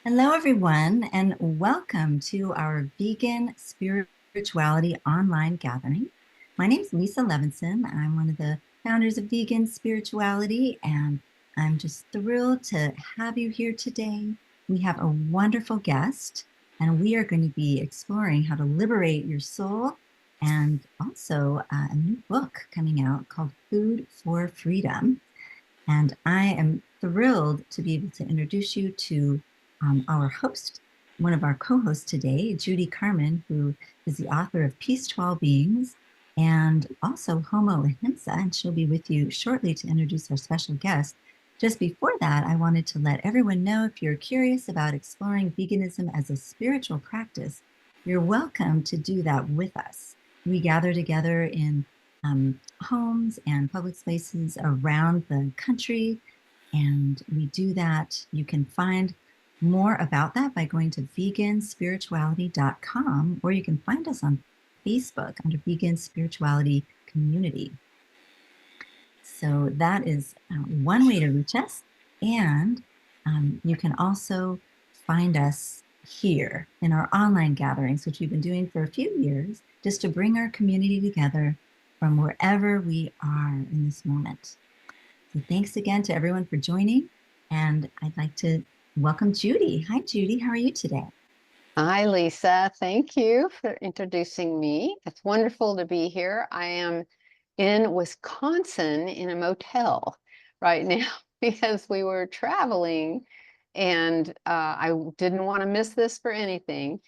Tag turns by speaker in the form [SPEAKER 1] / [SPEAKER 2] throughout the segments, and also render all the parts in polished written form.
[SPEAKER 1] Hello, everyone, and welcome to our Vegan Spirituality online gathering. My name is Lisa Levinson. I'm one of the founders of Vegan Spirituality, and I'm just thrilled to have you here today. We have a wonderful guest, and we are going to be exploring how to liberate your soul and also a new book coming out called Food for Freedom. And I am thrilled to be able to introduce you to our host, one of our co-hosts today, Judy Carmen, who is the author of Peace to All Beings and also Homo Ahimsa, and she'll be with you shortly to introduce our special guest. Just before that, I wanted to let everyone know if you're curious about exploring veganism as a spiritual practice, you're welcome to do that with us. We gather together in homes and public spaces around the country, and we do that. You can find more about that by going to veganspirituality.com, or you can find us on Facebook under Vegan Spirituality Community. So that is one way to reach us. And you can also find us here in our online gatherings, which we've been doing for a few years, just to bring our community together from wherever we are in this moment. So thanks again to everyone for joining. And I'd like to welcome Judy. Hi, Judy. How are you today?
[SPEAKER 2] Hi, Lisa. Thank you for introducing me. It's wonderful to be here. I am in Wisconsin in a motel right now because we were traveling and I didn't want to miss this for anything.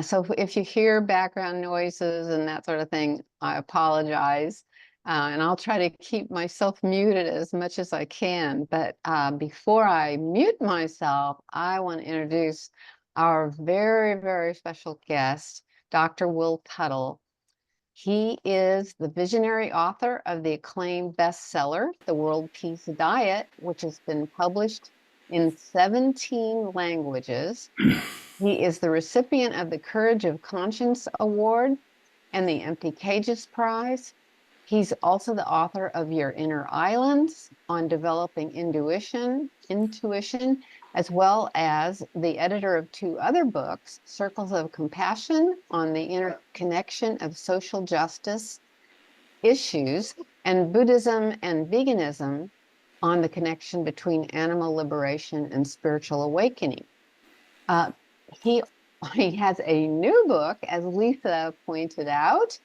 [SPEAKER 2] So if you hear background noises and that sort of thing, I apologize. And I'll try to keep myself muted as much as I can. But before I mute myself, I want to introduce our very, very special guest, Dr. Will Tuttle. He is the visionary author of the acclaimed bestseller, The World Peace Diet, which has been published in 17 languages. He is the recipient of the Courage of Conscience Award and the Empty Cages Prize. He's also the author of Your Inner Islands on developing intuition, as well as the editor of two other books, Circles of Compassion on the interconnection of social justice issues, and Buddhism and Veganism on the connection between animal liberation and spiritual awakening. He has a new book, as Lisa pointed out,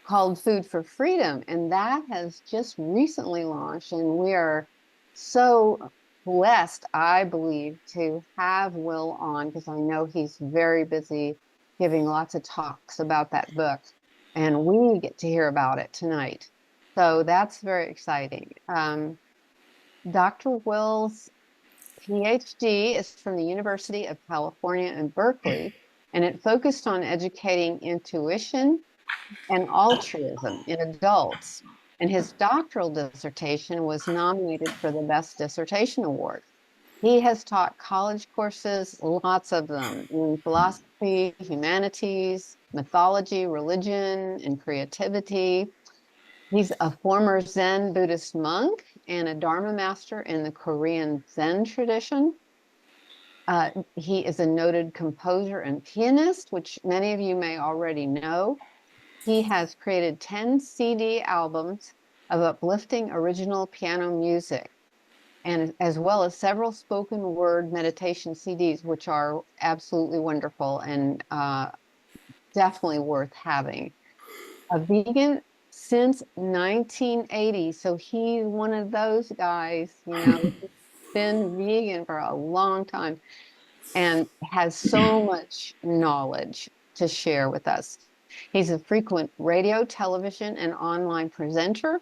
[SPEAKER 2] called Food for Freedom, and that has just recently launched, and we are so blessed, I believe, to have Will on, because I know he's very busy giving lots of talks about that book, and we get to hear about it tonight. So that's very exciting. Dr. Will's PhD is from the University of California in Berkeley, and it focused on educating intuition and altruism in adults. And his doctoral dissertation was nominated for the Best Dissertation Award. He has taught college courses, lots of them, in philosophy, humanities, mythology, religion, and creativity. He's a former Zen Buddhist monk and a Dharma master in the Korean Zen tradition. He is a noted composer and pianist, which many of you may already know. He has created 10 CD albums of uplifting original piano music, and as well as several spoken word meditation CDs, which are absolutely wonderful and definitely worth having. A vegan since 1980, so he's one of those guys, been vegan for a long time and has so much knowledge to share with us. He's a frequent radio, television, and online presenter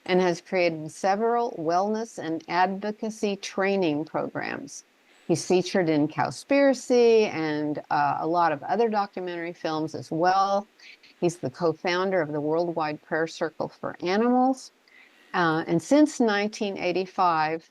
[SPEAKER 2] and has created several wellness and advocacy training programs. He's featured in Cowspiracy and a lot of other documentary films as well. He's the co-founder of the Worldwide Prayer Circle for Animals. And since 1985,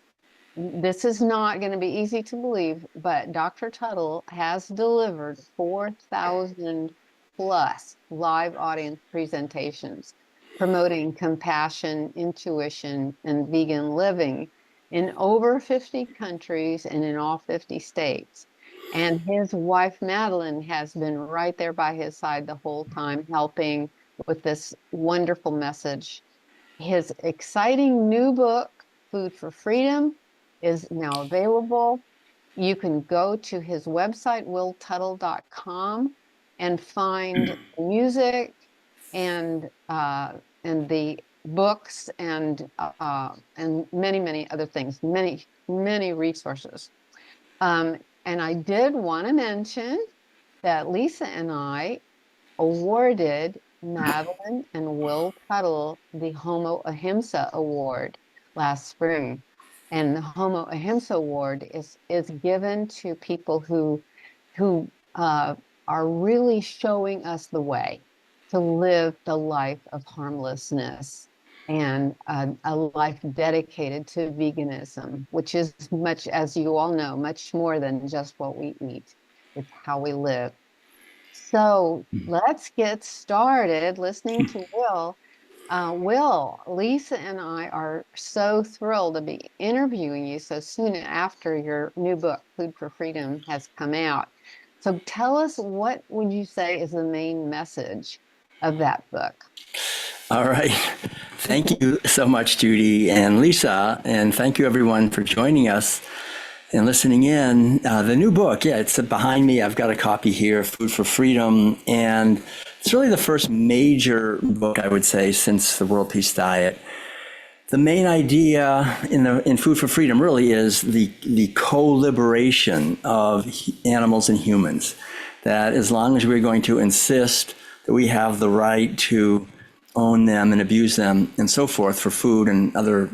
[SPEAKER 2] this is not going to be easy to believe, but Dr. Tuttle has delivered 4,000 plus live audience presentations promoting compassion, intuition, and vegan living in over 50 countries and in all 50 states. And his wife, Madeline, has been right there by his side the whole time, helping with this wonderful message. His exciting new book, Food for Freedom, is now available. You can go to his website, willtuttle.com, and find music and the books and many other things, many resources. And I did want to mention that Lisa and I awarded Madeline and Will Tuttle the Homo Ahimsa Award last spring. And the Homo Ahimsa Award is given to people who are really showing us the way to live the life of harmlessness and a life dedicated to veganism, which is much, as you all know, much more than just what we eat. It's how we live. So let's get started listening to Will. Will, Lisa and I are so thrilled to be interviewing you so soon after your new book, Food for Freedom, has come out. So tell us, what would you say is the main message of that book?
[SPEAKER 3] All right. Thank you so much, Judy and Lisa, and thank you everyone for joining us and listening in. The new book, it's behind me. I've got a copy here, Food for Freedom, and it's really the first major book, I would say, since the World Peace Diet. The main idea in Food for Freedom really is the co-liberation of animals and humans. That as long as we're going to insist that we have the right to own them and abuse them and so forth for food and other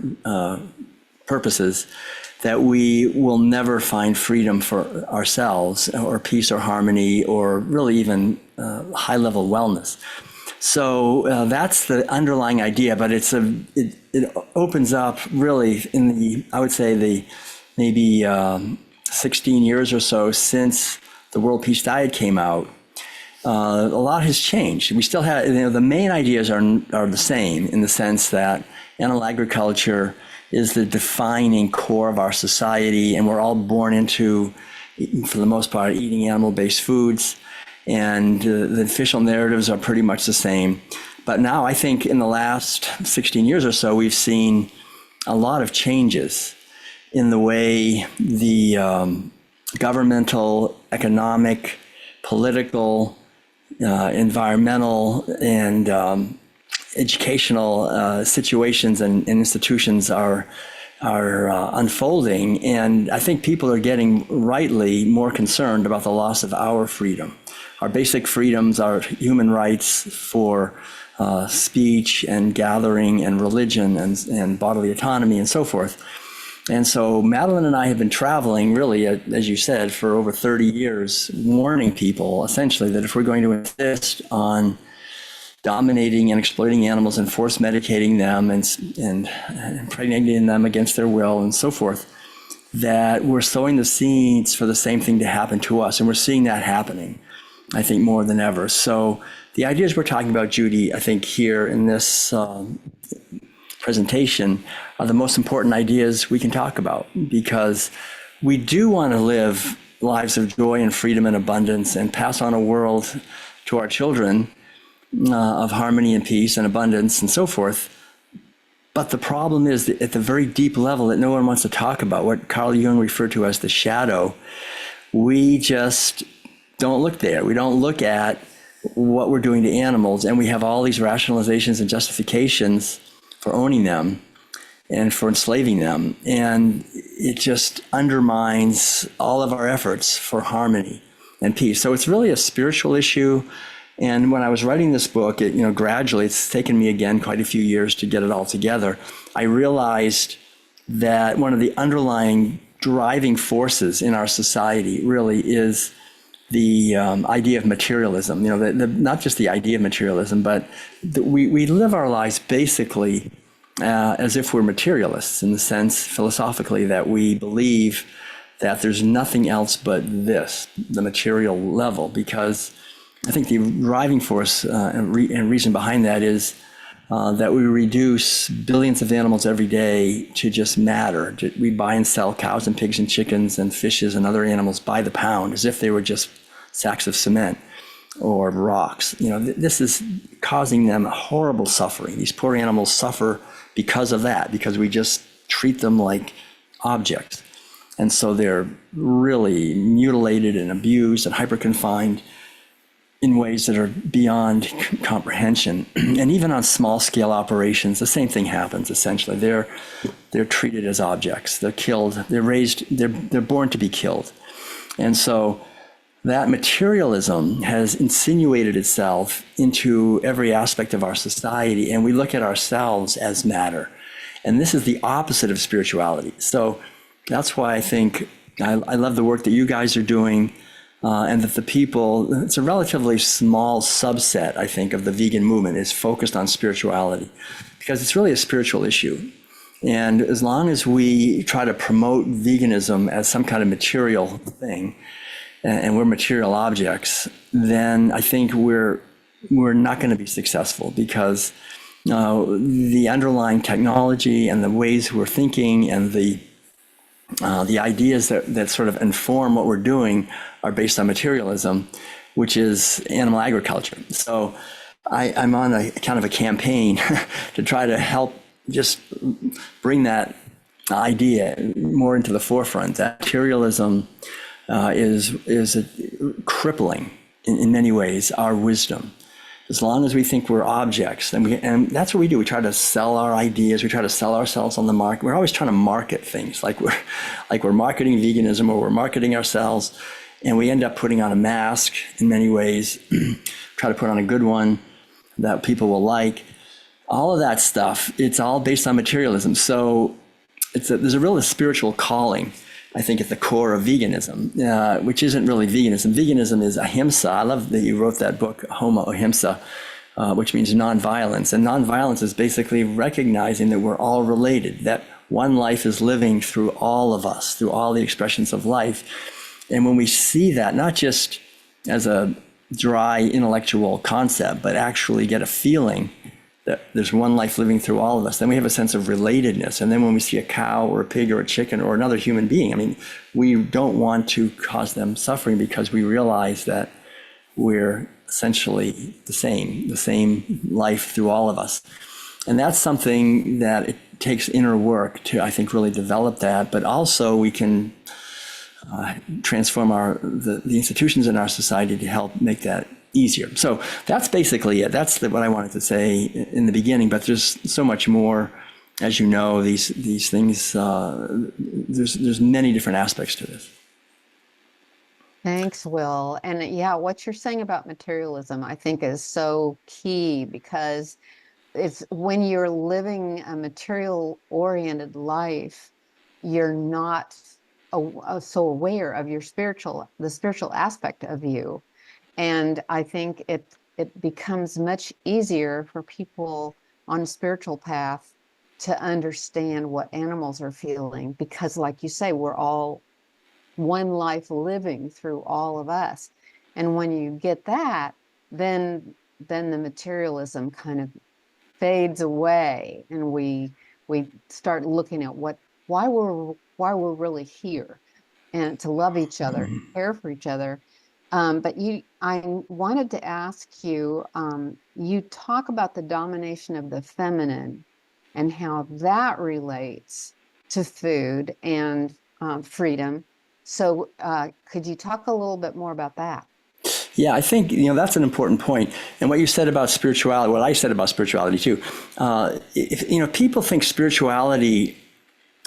[SPEAKER 3] purposes, that we will never find freedom for ourselves or peace or harmony or really even high-level wellness. So that's the underlying idea, but it opens up really in the, I would say, the maybe 16 years or so since the World Peace Diet came out. A lot has changed. We still have, the main ideas are the same in the sense that animal agriculture is the defining core of our society, and we're all born into, for the most part, eating animal-based foods, and the official narratives are pretty much the same. But now I think in the last 16 years or so, we've seen a lot of changes in the way the governmental, economic, political, environmental, and educational situations and institutions are unfolding, and I think people are getting rightly more concerned about the loss of our freedom. Our basic freedoms, our human rights for speech and gathering and religion and bodily autonomy and so forth. And so Madeline and I have been traveling, really, as you said, for over 30 years, warning people essentially that if we're going to insist on dominating and exploiting animals and force medicating them and impregnating them against their will and so forth, that we're sowing the seeds for the same thing to happen to us. And we're seeing that happening, I think, more than ever. So the ideas we're talking about, Judy, I think here in this presentation are the most important ideas we can talk about, because we do want to live lives of joy and freedom and abundance and pass on a world to our children of harmony and peace and abundance and so forth. But the problem is that at the very deep level that no one wants to talk about, what Carl Jung referred to as the shadow, we just don't look there. We don't look at what we're doing to animals, and we have all these rationalizations and justifications for owning them and for enslaving them. And it just undermines all of our efforts for harmony and peace. So it's really a spiritual issue. And when I was writing this book, gradually, it's taken me again quite a few years to get it all together. I realized that one of the underlying driving forces in our society really is the idea of materialism. Not just the idea of materialism, but we live our lives basically as if we're materialists, in the sense philosophically that we believe that there's nothing else but this, the material level, because I think the driving force and reason behind that is that we reduce billions of animals every day to just matter. We buy and sell cows and pigs and chickens and fishes and other animals by the pound as if they were just sacks of cement or rocks. This is causing them horrible suffering. These poor animals suffer because of that, because we just treat them like objects. And so they're really mutilated and abused and hyper-confined in ways that are beyond comprehension. And even on small-scale operations, the same thing happens, essentially. They're treated as objects. They're killed. They're raised. They're born to be killed. And so that materialism has insinuated itself into every aspect of our society, and we look at ourselves as matter. And this is the opposite of spirituality. So that's why I think I love the work that you guys are doing, and that the people, it's a relatively small subset, I think, of the vegan movement is focused on spirituality, because it's really a spiritual issue. And as long as we try to promote veganism as some kind of material thing, and we're material objects, then I think we're not going to be successful, because the underlying technology and the ways we're thinking and the ideas that sort of inform what we're doing are based on materialism, which is animal agriculture. So I'm on a kind of a campaign to try to help just bring that idea more into the forefront, that materialism is crippling in many ways our wisdom. As long as we think we're objects, and that's what we do. We try to sell our ideas. We try to sell ourselves on the market. We're always trying to market things, like we're marketing veganism, or we're marketing ourselves, and we end up putting on a mask in many ways. Try to put on a good one that people will like. All of that stuff, it's all based on materialism. So there's a real spiritual calling, I think, at the core of veganism, which isn't really veganism. Veganism is ahimsa. I love that you wrote that book, Homo Ahimsa, which means nonviolence. And nonviolence is basically recognizing that we're all related, that one life is living through all of us, through all the expressions of life. And when we see that, not just as a dry intellectual concept, but actually get a feeling that there's one life living through all of us, then we have a sense of relatedness. And then when we see a cow or a pig or a chicken or another human being, we don't want to cause them suffering, because we realize that we're essentially the same life through all of us. And that's something that it takes inner work to, I think, really develop that. But also we can transform the institutions in our society to help make that easier. So that's basically it. That's what I wanted to say in the beginning, but there's so much more. As you know, these things, there's many different aspects to this.
[SPEAKER 2] Thanks, Will. And yeah, what you're saying about materialism, I think, is so key, because it's when you're living a material-oriented life, you're not so aware of the spiritual aspect of you. And I think it becomes much easier for people on a spiritual path to understand what animals are feeling, because, like you say, we're all one life living through all of us. And when you get that, then the materialism kind of fades away, and we start looking at why we're really here, and to love each other, care for each other. But I wanted to ask you, you talk about the domination of the feminine and how that relates to food and freedom. So could you talk a little bit more about that?
[SPEAKER 3] Yeah, I think, that's an important point. And what you said about spirituality, what I said about spirituality too, if people think spirituality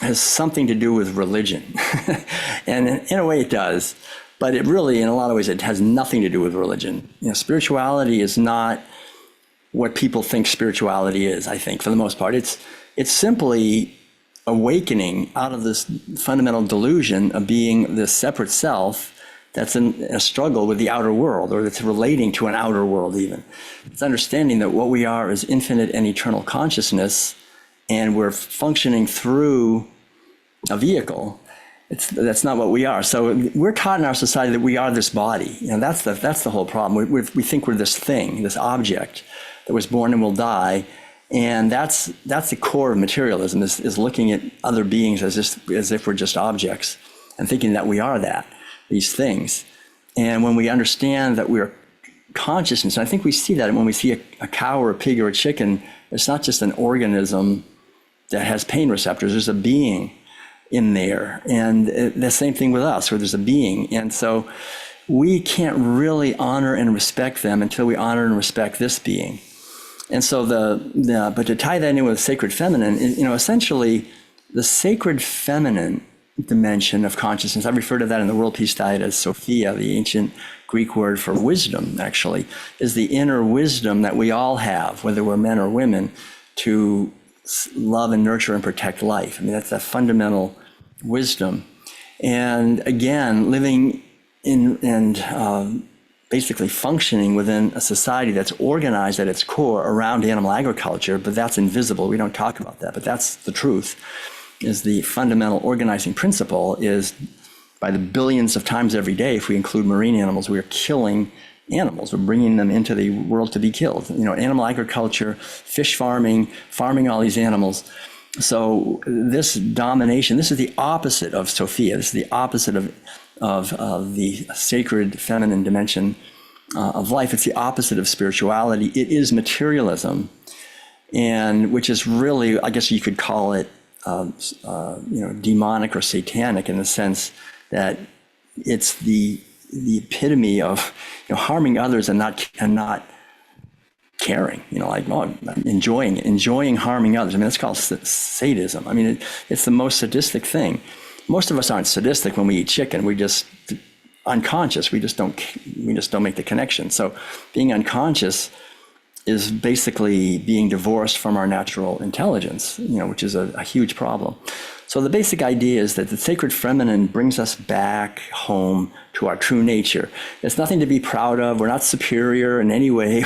[SPEAKER 3] has something to do with religion, and in a way it does, but it really, in a lot of ways, it has nothing to do with religion. Spirituality is not what people think spirituality is, I think, for the most part. It's simply awakening out of this fundamental delusion of being this separate self that's in a struggle with the outer world, or that's relating to an outer world even. It's understanding that what we are is infinite and eternal consciousness, and we're functioning through a vehicle. That's not what we are. So we're taught in our society that we are this body. That's the whole problem. We think we're this thing, this object that was born and will die, And that's the core of materialism, is looking at other beings as if we're just objects and thinking that we are these things. And when we understand that we're consciousness, and I think we see that when we see a cow or a pig or a chicken, it's not just an organism that has pain receptors, there's a being in there. And the same thing with us, where there's a being. And so we can't really honor and respect them until we honor and respect this being. And so but to tie that in with sacred feminine, essentially the sacred feminine dimension of consciousness, I refer to that in the World Peace Diet as Sophia, the ancient Greek word for wisdom, actually, is the inner wisdom that we all have, whether we're men or women, to love and nurture and protect life. I mean, that's that fundamental wisdom. And again, living in and basically functioning within a society that's organized at its core around animal agriculture, but that's invisible. We don't talk about that, but that's the truth, is the fundamental organizing principle is by the billions of times every day, if we include marine animals, we are killing animals. We're bringing them into the world to be killed. Animal agriculture, fish farming all these animals. So this domination, this is the opposite of Sophia. This is the opposite of the sacred feminine dimension of life. It's the opposite of spirituality. It is materialism, and which is really, I guess you could call it, demonic or satanic, in the sense that it's the epitome of harming others and not caring. Enjoying harming others. I mean, that's called sadism. I mean, it's the most sadistic thing. Most of us aren't sadistic when we eat chicken. We just unconscious. We just don't make the connection. So being unconscious is basically being divorced from our natural intelligence, which is a huge problem. So the basic idea is that the sacred feminine brings us back home to our true nature. It's nothing to be proud of. We're not superior in any way.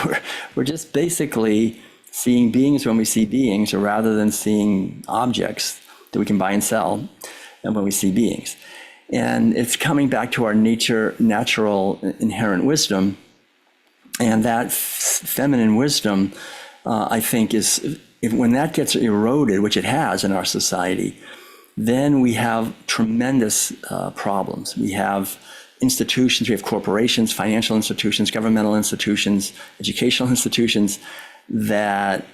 [SPEAKER 3] We're just basically seeing beings when we see beings, rather than seeing objects that we can buy and sell, and when we see beings. And it's coming back to our natural inherent wisdom. And that feminine wisdom, I think, when that gets eroded, which it has in our society, then we have tremendous problems. We have institutions, we have corporations, financial institutions, governmental institutions, educational institutions that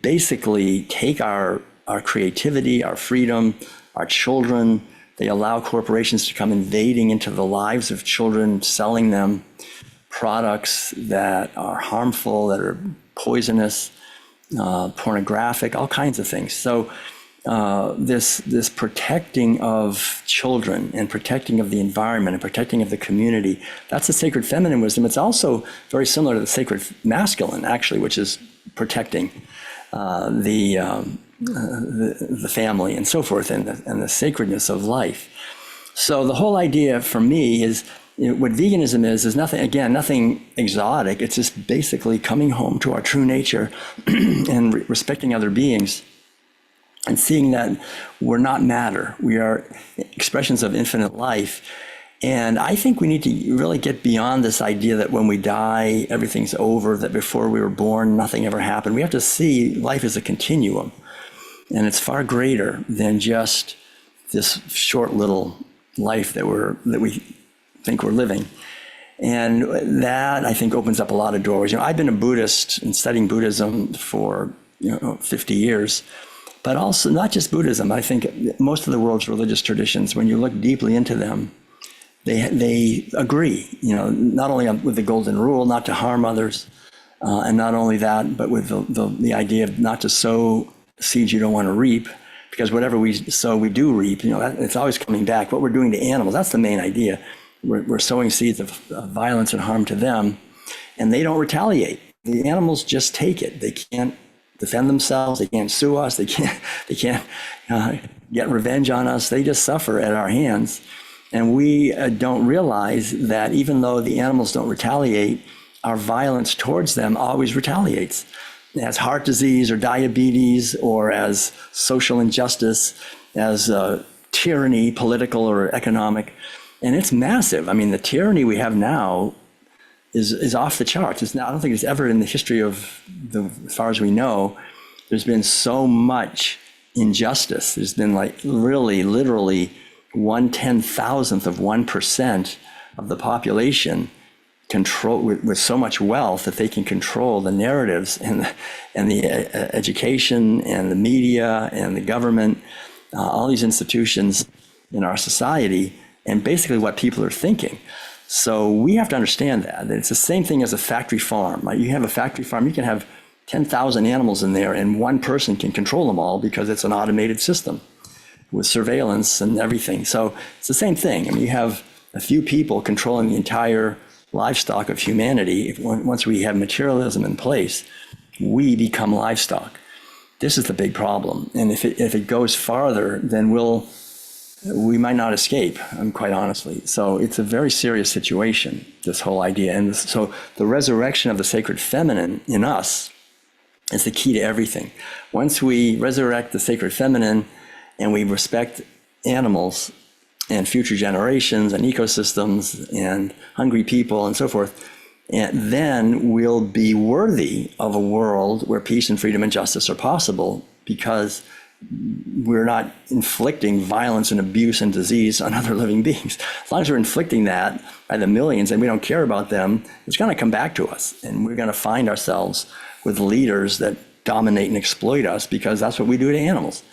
[SPEAKER 3] basically take our creativity, our freedom, our children. They allow corporations to come invading into the lives of children, selling them products that are harmful, that are poisonous, pornographic, all kinds of things. So this protecting of children and protecting of the environment and protecting of the community, that's the sacred feminine wisdom. It's also very similar to the sacred masculine, actually, which is protecting the family and so forth, and the sacredness of life. So the whole idea for me is, what veganism is nothing exotic. It's just basically coming home to our true nature and respecting other beings, and seeing that we're not matter. We are expressions of infinite life. And I think we need to really get beyond this idea that when we die, everything's over, that before we were born, nothing ever happened. We have to see life as a continuum. And it's far greater than just this short little life that we think we're living. And that, I think, opens up a lot of doors. I've been a Buddhist and studying Buddhism for 50 years. But also, not just Buddhism. I think most of the world's religious traditions, when you look deeply into them, they agree, not only with the golden rule, not to harm others, and not only that, but with the idea of not to sow seeds you don't want to reap, because whatever we sow, we do reap. It's always coming back. What we're doing to animals, that's the main idea. We're sowing seeds of violence and harm to them, and they don't retaliate. The animals just take it. They can't defend themselves. They can't sue us. They can't get revenge on us. They just suffer at our hands. And we don't realize that even though the animals don't retaliate, our violence towards them always retaliates. As heart disease or diabetes, or as social injustice, as tyranny, political or economic. And it's massive. I mean, the tyranny we have now is off the charts. I don't think it's ever in the history of as far as we know, there's been so much injustice. There's been like really, literally 1/10,000th of 1% of the population control with so much wealth that they can control the narratives and the education and the media and the government, all these institutions in our society, and basically what people are thinking. So we have to understand that it's the same thing as a factory farm. Right? You have a factory farm, you can have 10,000 animals in there and one person can control them all because it's an automated system with surveillance and everything. So it's the same thing. I mean, you have a few people controlling the entire livestock of humanity. Once we have materialism in place, we become livestock. This is the big problem. And if it goes farther, then we might not escape, quite honestly. So it's a very serious situation, this whole idea. And so the resurrection of the sacred feminine in us is the key to everything. Once we resurrect the sacred feminine and we respect animals and future generations and ecosystems and hungry people and so forth, and then we'll be worthy of a world where peace and freedom and justice are possible, because we're not inflicting violence and abuse and disease on other living beings. As long as we're inflicting that by the millions and we don't care about them, it's going to come back to us. And we're going to find ourselves with leaders that dominate and exploit us, because that's what we do to animals.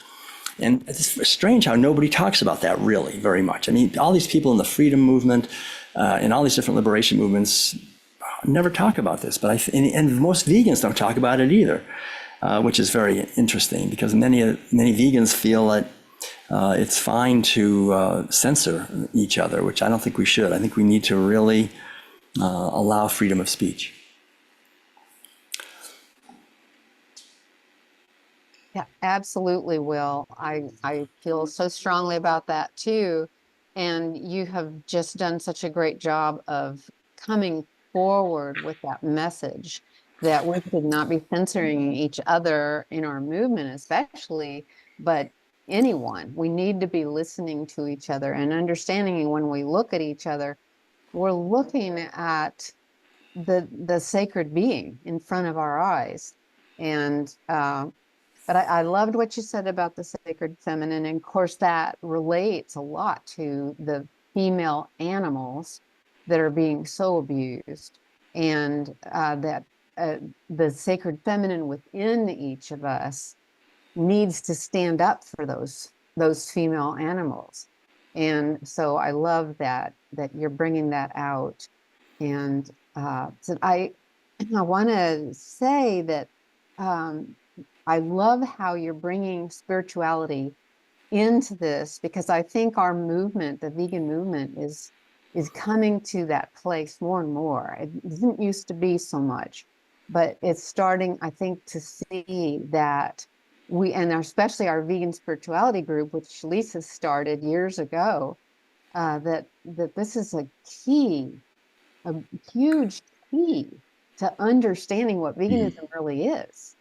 [SPEAKER 3] And it's strange how nobody talks about that really very much. I mean, all these people in the freedom movement and all these different liberation movements never talk about this. But and most vegans don't talk about it either, which is very interesting, because many vegans feel that it's fine to censor each other, which I don't think we should. I think we need to really allow freedom of speech.
[SPEAKER 2] Yeah, absolutely, Will. I feel so strongly about that too. And you have just done such a great job of coming forward with that message that we should not be censoring each other in our movement, especially, but anyone. We need to be listening to each other and understanding when we look at each other, we're looking at the sacred being in front of our eyes. And but I loved what you said about the sacred feminine. And of course, that relates a lot to the female animals that are being so abused, and that the sacred feminine within each of us needs to stand up for those female animals. And so I love that you're bringing that out. And so I want to say that I love how you're bringing spirituality into this, because I think our movement, the vegan movement, is coming to that place more and more. It didn't used to be so much, but it's starting, I think, to see that and especially our vegan spirituality group, which Lisa started years ago, that this is a huge key to understanding what veganism really is.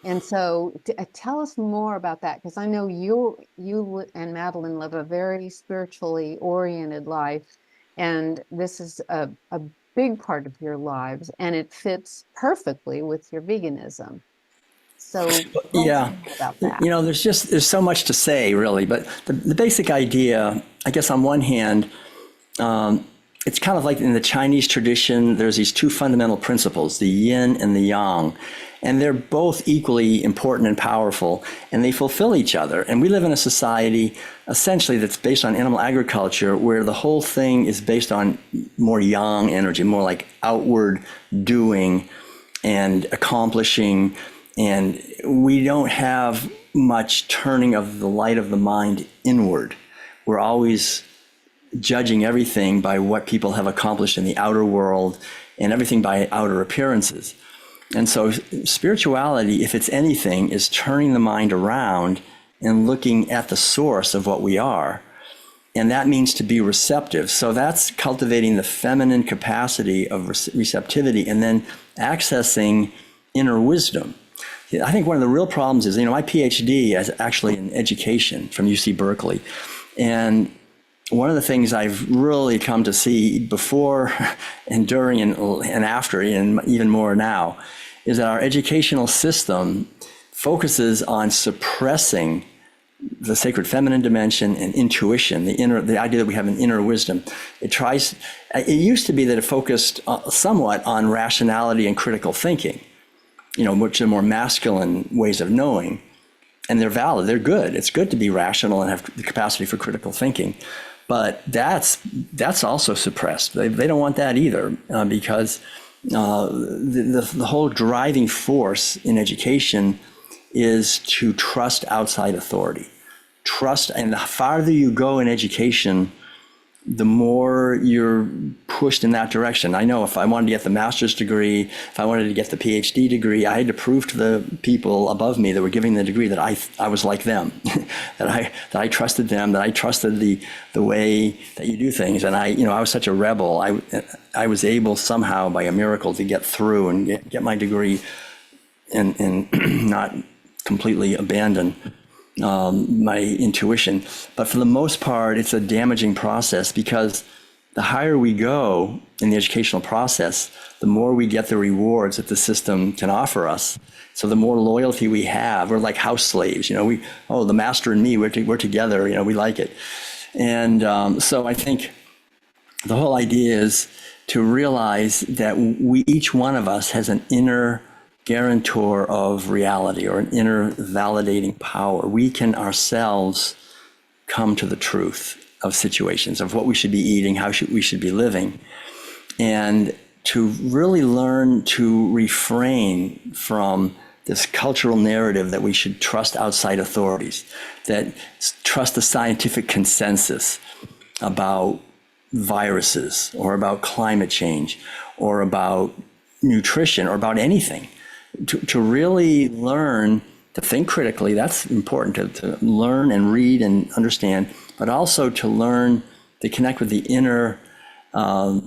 [SPEAKER 2] And so tell us more about that, because I know you and Madeline live a very spiritually oriented life, and this is a big part of your lives, and it fits perfectly with your veganism. So
[SPEAKER 3] yeah,
[SPEAKER 2] about that.
[SPEAKER 3] You know, there's so much to say really, but the basic idea, I guess, on one hand, it's kind of like in the Chinese tradition, there's these two fundamental principles, the yin and the yang. And they're both equally important and powerful, and they fulfill each other. And we live in a society, essentially, that's based on animal agriculture, where the whole thing is based on more yang energy, more like outward doing and accomplishing. And we don't have much turning of the light of the mind inward. We're always judging everything by what people have accomplished in the outer world, and everything by outer appearances. And so spirituality, if it's anything, is turning the mind around and looking at the source of what we are. And that means to be receptive. So that's cultivating the feminine capacity of receptivity, and then accessing inner wisdom. I think one of the real problems is, my PhD is actually in education from UC Berkeley. And one of the things I've really come to see before and during and after, and even more now, is that our educational system focuses on suppressing the sacred feminine dimension and intuition, the idea that we have an inner wisdom. It used to be that it focused somewhat on rationality and critical thinking, which are more masculine ways of knowing. And they're valid, they're good. It's good to be rational and have the capacity for critical thinking. But that's also suppressed. They don't want that either, because the whole driving force in education is to trust outside authority. Trust, and the farther you go in education, the more you're pushed in that direction. I know if I wanted to get the master's degree, if I wanted to get the PhD degree, I had to prove to the people above me that were giving the degree that I was like them, that I trusted them, that I trusted the way that you do things. And I was such a rebel. I was able somehow by a miracle to get through and get my degree and not completely abandon my intuition. But for the most part, it's a damaging process, because the higher we go in the educational process, the more we get the rewards that the system can offer us. So the more loyalty we have. We're like house slaves. The master and me, we're together. We like it. And so I think the whole idea is to realize that each one of us has an inner guarantor of reality, or an inner validating power. We can ourselves come to the truth of situations, of what we should be eating, how we should be living, and to really learn to refrain from this cultural narrative that we should trust outside authorities, that trust the scientific consensus about viruses, or about climate change, or about nutrition, or about anything. To really learn to think critically, that's important, to learn and read and understand, but also to learn to connect with the inner, my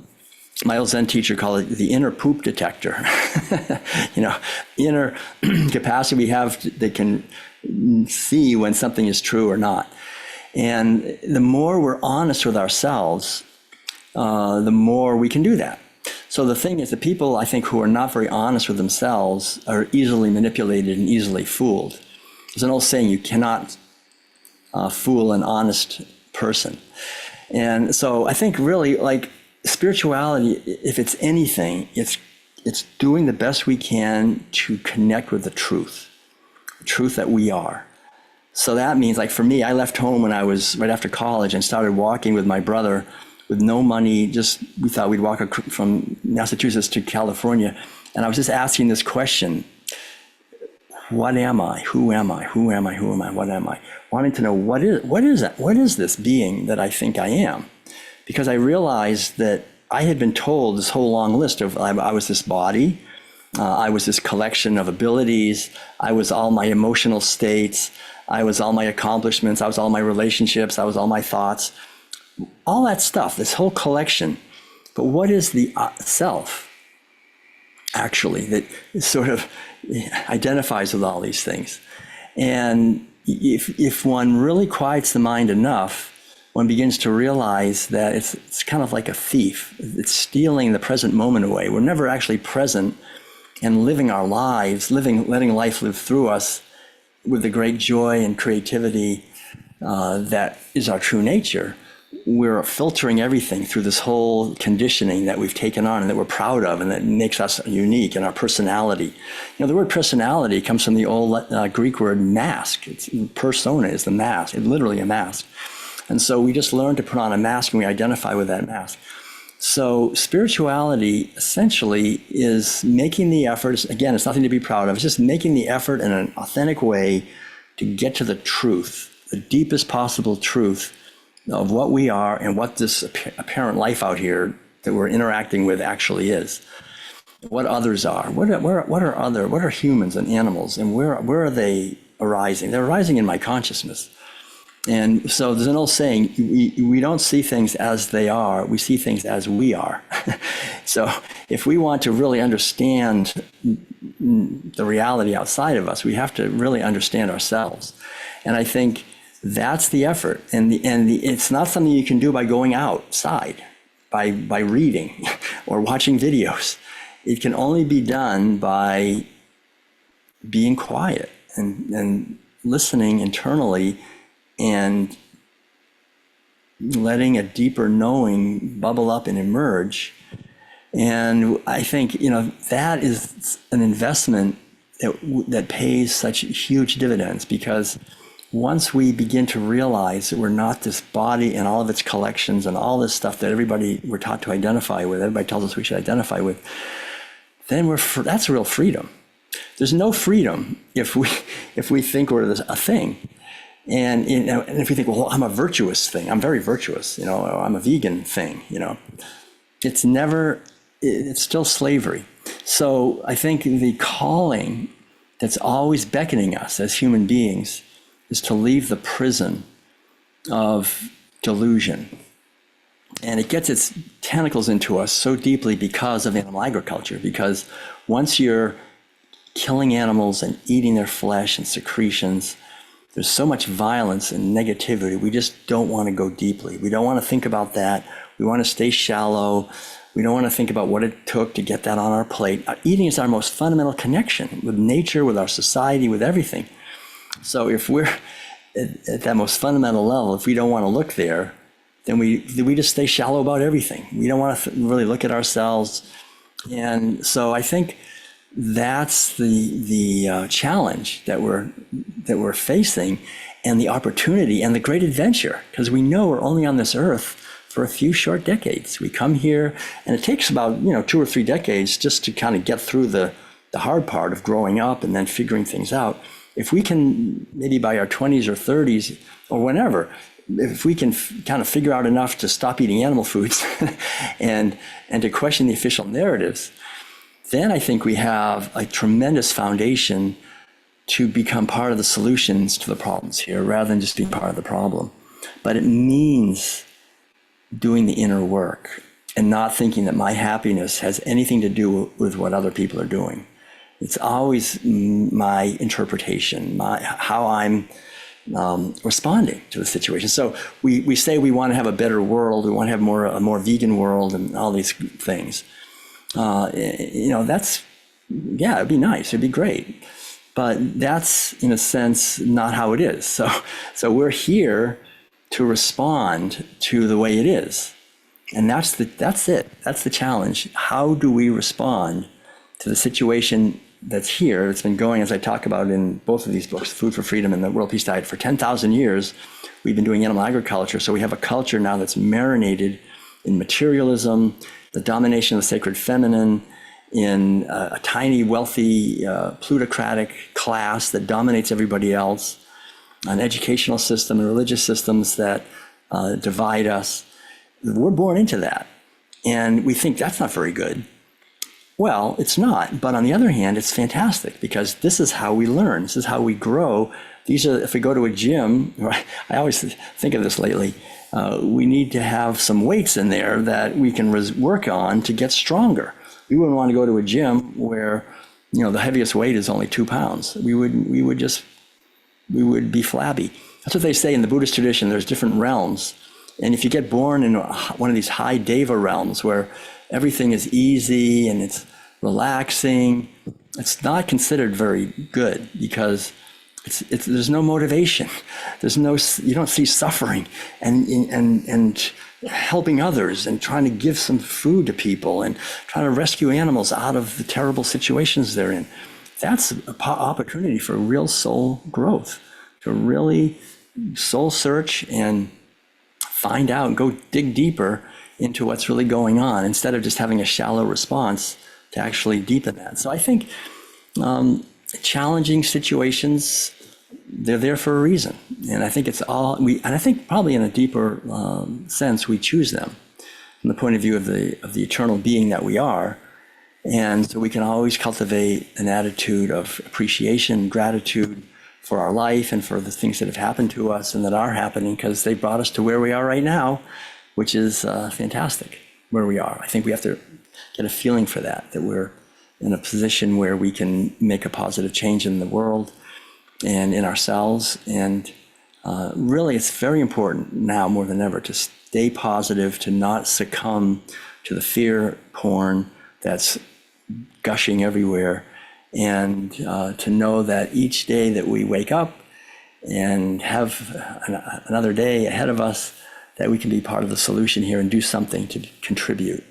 [SPEAKER 3] old Zen teacher called it the inner poop detector. Inner capacity we have that can see when something is true or not. And the more we're honest with ourselves, the more we can do that. So the thing is, the people, I think, who are not very honest with themselves are easily manipulated and easily fooled. There's an old saying, you cannot fool an honest person. And so I think really, like, spirituality, if it's anything, it's doing the best we can to connect with the truth that we are. So that means, like for me, I left home when I was right after college and started walking with my brother with no money. We thought we'd walk from Massachusetts to California. And I was just asking this question: what am I? Who am I? Who am I? Who am I? What am I? Wanting to know what is that? What is this being that I think I am? Because I realized that I had been told this whole long list of I was this body, I was this collection of abilities, I was all my emotional states, I was all my accomplishments, I was all my relationships, I was all my thoughts. All that stuff, this whole collection. But what is the self, actually, that sort of identifies with all these things? And if one really quiets the mind enough, one begins to realize that it's kind of like a thief. It's stealing the present moment away. We're never actually present and living our lives, letting life live through us with the great joy and creativity that is our true nature. We're filtering everything through this whole conditioning that we've taken on and that we're proud of and that makes us unique in our personality. The word personality comes from the old Greek word mask. Persona is the mask. It's literally a mask. And so we just learn to put on a mask and we identify with that mask. So spirituality essentially is making the effort. Again, it's nothing to be proud of. It's just making the effort in an authentic way to get to the truth, the deepest possible truth of what we are and what this apparent life out here that we're interacting with actually is. What others are. What are humans and animals, and where are they arising? They're arising in my consciousness. And so there's an old saying, we don't see things as they are, we see things as we are. So if we want to really understand the reality outside of us, we have to really understand ourselves. And I think that's the effort. And it's not something you can do by going outside, by reading or watching videos. It can only be done by being quiet and listening internally and letting a deeper knowing bubble up and emerge. And I think, that is an investment that pays such huge dividends, because once we begin to realize that we're not this body and all of its collections and all this stuff that we're taught to identify with, everybody tells us we should identify with, then that's real freedom. There's no freedom if we think we're a thing. And if we think, well, I'm a virtuous thing, I'm very virtuous, I'm a vegan thing, it's still slavery. So I think the calling that's always beckoning us as human beings is to leave the prison of delusion. And it gets its tentacles into us so deeply because of animal agriculture, because once you're killing animals and eating their flesh and secretions, there's so much violence and negativity. We just don't want to go deeply. We don't want to think about that. We want to stay shallow. We don't want to think about what it took to get that on our plate. Eating is our most fundamental connection with nature, with our society, with everything. So if we're at that most fundamental level, if we don't want to look there, then we just stay shallow about everything. We don't want to really look at ourselves. And so I think that's the challenge that we're facing, and the opportunity and the great adventure, because we know we're only on this earth for a few short decades. We come here, and it takes about 2 or 3 decades just to kind of get through the hard part of growing up and then figuring things out. If we can, maybe by our 20s or 30s or whenever, if we can kind of figure out enough to stop eating animal foods and to question the official narratives, then I think we have a tremendous foundation to become part of the solutions to the problems here, rather than just being part of the problem. But it means doing the inner work and not thinking that my happiness has anything to do with what other people are doing. It's always my interpretation, how I'm responding to the situation. So we say we want to have a better world, we want to have a more vegan world and all these things. It'd be nice, it'd be great. But that's, in a sense, not how it is. So we're here to respond to the way it is. And that's it. That's the challenge. How do we respond to the situation that's here? It's been going, as I talk about in both of these books, Food for Freedom and the World Peace Diet, for 10,000 years. We've been doing animal agriculture. So we have a culture now that's marinated in materialism, the domination of the sacred feminine, in a tiny, wealthy, plutocratic class that dominates everybody else, an educational system and religious systems that divide us. We're born into that. And we think that's not very good. Well, it's not. But on the other hand, it's fantastic, because this is how we learn. This is how we grow. If we go to a gym, I always think of this lately, we need to have some weights in there that we can work on to get stronger. We wouldn't want to go to a gym where, the heaviest weight is only 2 pounds. We would be flabby. That's what they say in the Buddhist tradition. There's different realms. And if you get born in one of these high deva realms where everything is easy and it's relaxing, it's not considered very good, because there's no motivation. You don't see suffering and helping others and trying to give some food to people and trying to rescue animals out of the terrible situations they're in. That's an opportunity for real soul growth, to really soul search and find out and go dig deeper into what's really going on, instead of just having a shallow response, to actually deepen that. So I think challenging situations, they're there for a reason. And I think and I think probably in a deeper sense, we choose them from the point of view of the eternal being that we are. And so we can always cultivate an attitude of appreciation, gratitude for our life and for the things that have happened to us and that are happening, because they brought us to where we are right now, which is fantastic, where we are. I think we have to get a feeling for that we're in a position where we can make a positive change in the world and in ourselves. And really, it's very important now more than ever to stay positive, to not succumb to the fear porn that's gushing everywhere, and to know that each day that we wake up and have another day ahead of us, that we can be part of the solution here and do something to contribute.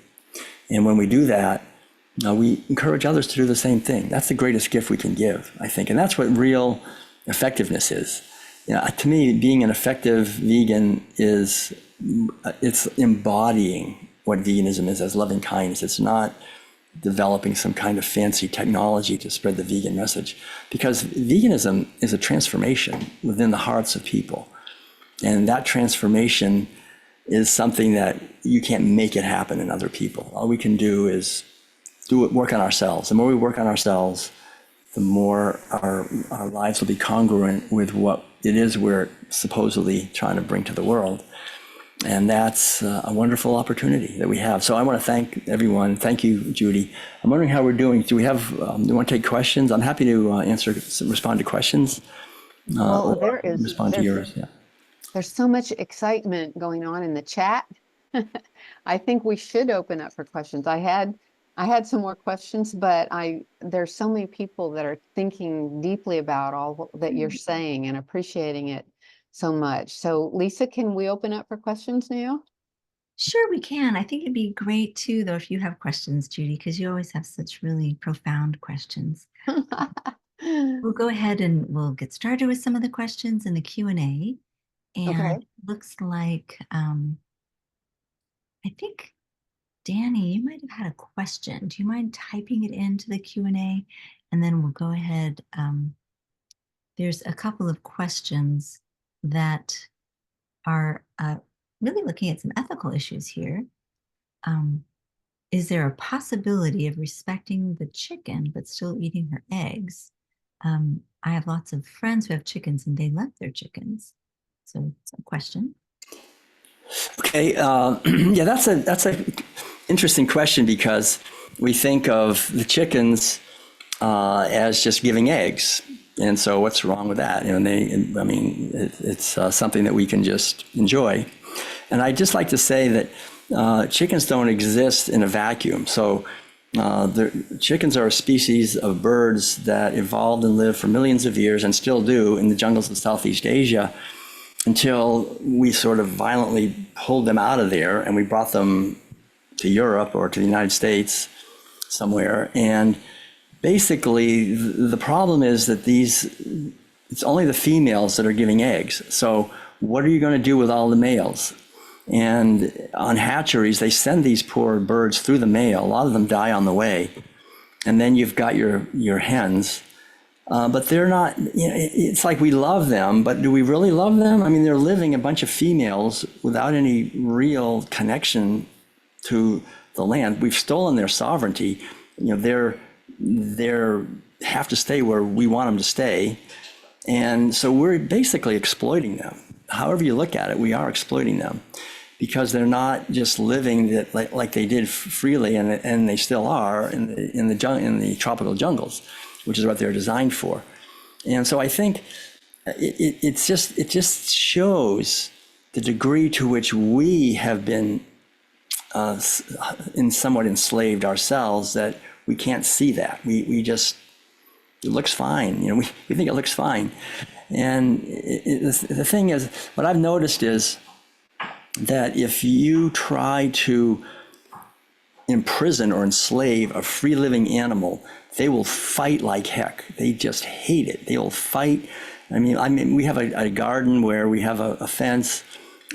[SPEAKER 3] And when we do that, we encourage others to do the same thing. That's the greatest gift we can give, I think. And that's what real effectiveness is. To me, being an effective vegan it's embodying what veganism is as loving kindness. It's not developing some kind of fancy technology to spread the vegan message, because veganism is a transformation within the hearts of people. And that transformation is something that you can't make it happen in other people. All we can do is work on ourselves. The more we work on ourselves, the more our lives will be congruent with what it is we're supposedly trying to bring to the world. And that's a wonderful opportunity that we have. So I want to thank everyone. Thank you, Judy. I'm wondering how we're doing. Do we want to take questions? I'm happy to respond to questions.
[SPEAKER 2] Well, there is.
[SPEAKER 3] Respond to yours, yeah.
[SPEAKER 2] There's so much excitement going on in the chat. I think we should open up for questions. I had some more questions, but there's so many people that are thinking deeply about all that you're saying and appreciating it so much. So Lisa, can we open up for questions now?
[SPEAKER 1] Sure, we can. I think it'd be great too, though, if you have questions, Judy, because you always have such really profound questions. We'll go ahead and we'll get started with some of the questions in the Q&A. And
[SPEAKER 2] Okay.
[SPEAKER 1] looks like, I think, Danny, you might have had a question. Do you mind typing it into the Q&A? And then we'll go ahead. There's a couple of questions that are really looking at some ethical issues here. Is there a possibility of respecting the chicken but still eating her eggs? I have lots of friends who have chickens and they love their chickens. So it's a question.
[SPEAKER 3] Okay, yeah, that's a interesting question, because we think of the chickens as just giving eggs, and so what's wrong with that? It's something that we can just enjoy. And I'd just like to say that chickens don't exist in a vacuum. So chickens are a species of birds that evolved and lived for millions of years and still do in the jungles of Southeast Asia, until we sort of violently pulled them out of there and we brought them to Europe or to the United States somewhere. And basically, the problem is that it's only the females that are giving eggs. So what are you going to do with all the males? And on hatcheries, they send these poor birds through the mail. A lot of them die on the way. And then you've got your hens. But they're not, it's like we love them, but do we really love them? I mean, they're living a bunch of females without any real connection to the land. We've stolen their sovereignty. They're have to stay where we want them to stay. And so we're basically exploiting them. However you look at it, we are exploiting them, because they're not just living that like they did freely, and they still are in the tropical jungles, which is what they're designed for. And so I think it just shows the degree to which we have been somewhat enslaved ourselves, that we can't see that. We just, it looks fine. We think it looks fine. And the thing is, what I've noticed is that if you try to imprison or enslave a free living animal, they will fight like heck. They just hate it. They will fight. I mean, we have a garden where we have a fence,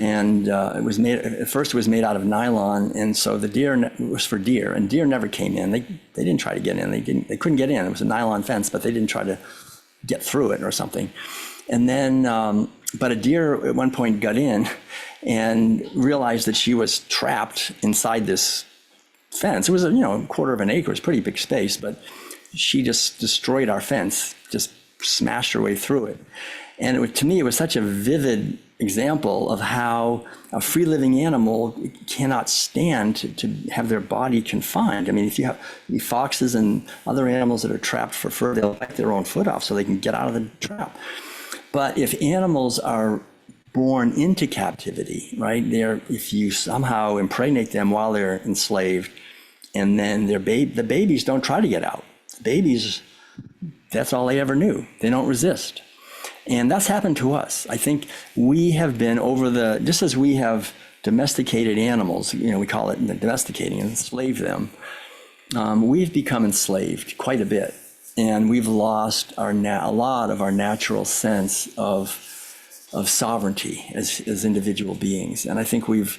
[SPEAKER 3] and at first it was made out of nylon, and so the deer was for deer, and deer never came in. They didn't try to get in. They couldn't get in. It was a nylon fence, but they didn't try to get through it or something. And then, but a deer at one point got in and realized that she was trapped inside this fence. It was a quarter of an acre. It was a pretty big space, but she just destroyed our fence, just smashed her way through it. And to me, it was such a vivid example of how a free living animal cannot stand to have their body confined. I mean, if you have foxes and other animals that are trapped for fur, they'll bite their own foot off so they can get out of the trap. But if animals are born into captivity, right? If you somehow impregnate them while they're enslaved, and then the babies don't try to get out. The babies that's all they ever knew. They don't resist. And that's happened to us. I think we have been just as we have domesticated animals, we call it domesticating, and enslaved them, we've become enslaved quite a bit. And we've lost a lot of our natural sense of sovereignty as individual beings. And I think we've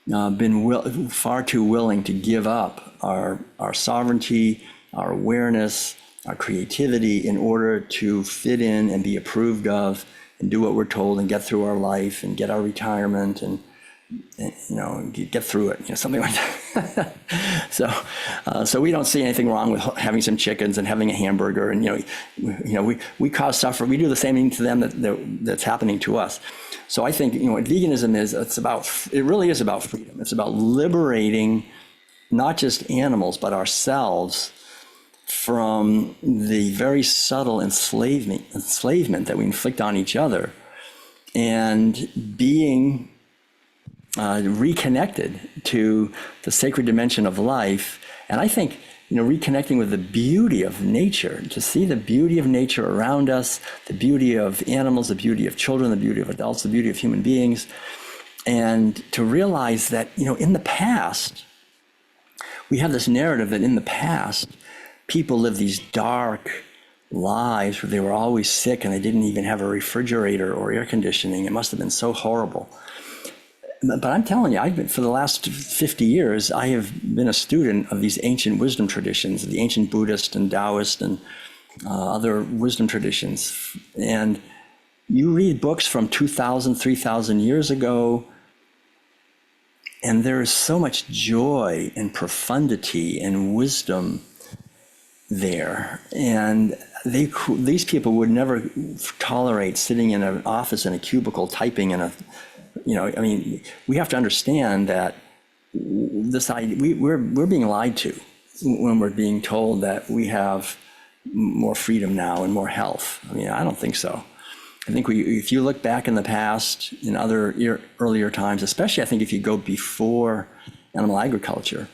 [SPEAKER 3] been far too willing to give up our sovereignty, our awareness, our creativity in order to fit in and be approved of and do what we're told and get through our life and get our retirement and get through it, something like that. So we don't see anything wrong with having some chickens and having a hamburger, and we cause suffering. We do the same thing to them that's happening to us. So I think what veganism is, it really is about freedom. It's about liberating not just animals but ourselves from the very subtle enslavement that we inflict on each other, and being reconnected to the sacred dimension of life. And I think, reconnecting with the beauty of nature, to see the beauty of nature around us, the beauty of animals, the beauty of children, the beauty of adults, the beauty of human beings, and to realize that, in the past, we have this narrative that in the past, people lived these dark lives where they were always sick and they didn't even have a refrigerator or air conditioning. It must have been so horrible. But I'm telling you, for the last 50 years, I have been a student of these ancient wisdom traditions, the ancient Buddhist and Taoist and other wisdom traditions. And you read books from 2,000, 3,000 years ago, and there is so much joy and profundity and wisdom there. And these people would never tolerate sitting in an office in a cubicle typing in we have to understand that we're being lied to when we're being told that we have more freedom now and more health. I don't think so. I think if you look back in the past, in other earlier times, especially I think if you go before animal agriculture,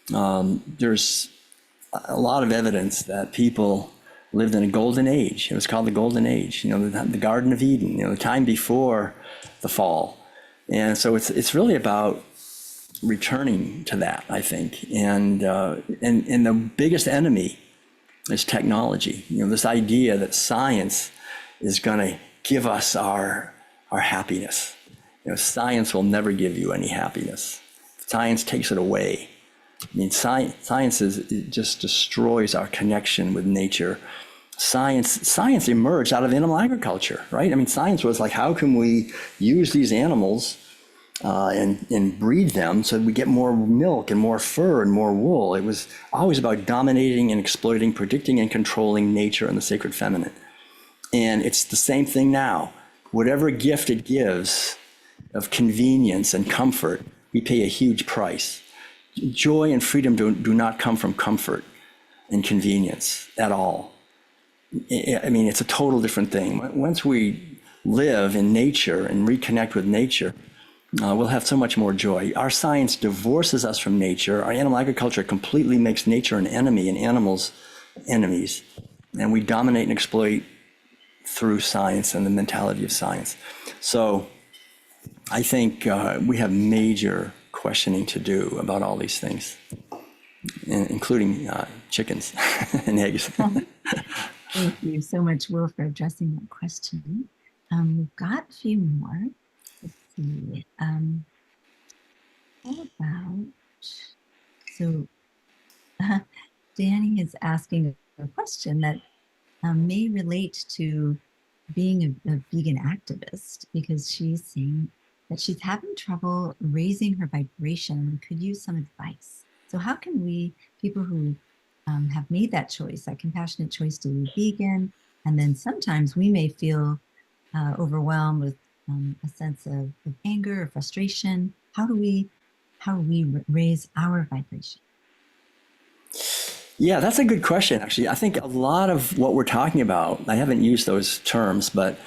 [SPEAKER 3] there's a lot of evidence that people lived in a golden age. It was called the golden age, the Garden of Eden, the time before the fall. And so it's really about returning to that, I think. And the biggest enemy is technology. This idea that science is going to give us our happiness. Science will never give you any happiness. Science takes it away. Science it just destroys our connection with nature. Science emerged out of animal agriculture, right? Science was like, how can we use these animals and breed them so that we get more milk and more fur and more wool? It was always about dominating and exploiting, predicting and controlling nature and the sacred feminine. And it's the same thing now. Whatever gift it gives of convenience and comfort, we pay a huge price. Joy and freedom do not come from comfort and convenience at all. It's a total different thing. Once we live in nature and reconnect with nature, we'll have so much more joy. Our science divorces us from nature. Our animal agriculture completely makes nature an enemy and animals enemies. And we dominate and exploit through science and the mentality of science. So I think we have major questioning to do about all these things, including chickens and eggs.
[SPEAKER 1] Thank you so much, Will, for addressing that question. We've got a few more. Let's see. How about, so Danny is asking a question that may relate to being a vegan activist, because she's saying that she's having trouble raising her vibration and could use some advice. So how can we, people who have made that choice, that compassionate choice to be vegan, and then sometimes we may feel overwhelmed with a sense of anger or frustration, how do we raise our vibration?
[SPEAKER 3] Yeah, that's a good question, actually. I think a lot of what we're talking about, I haven't used those terms, but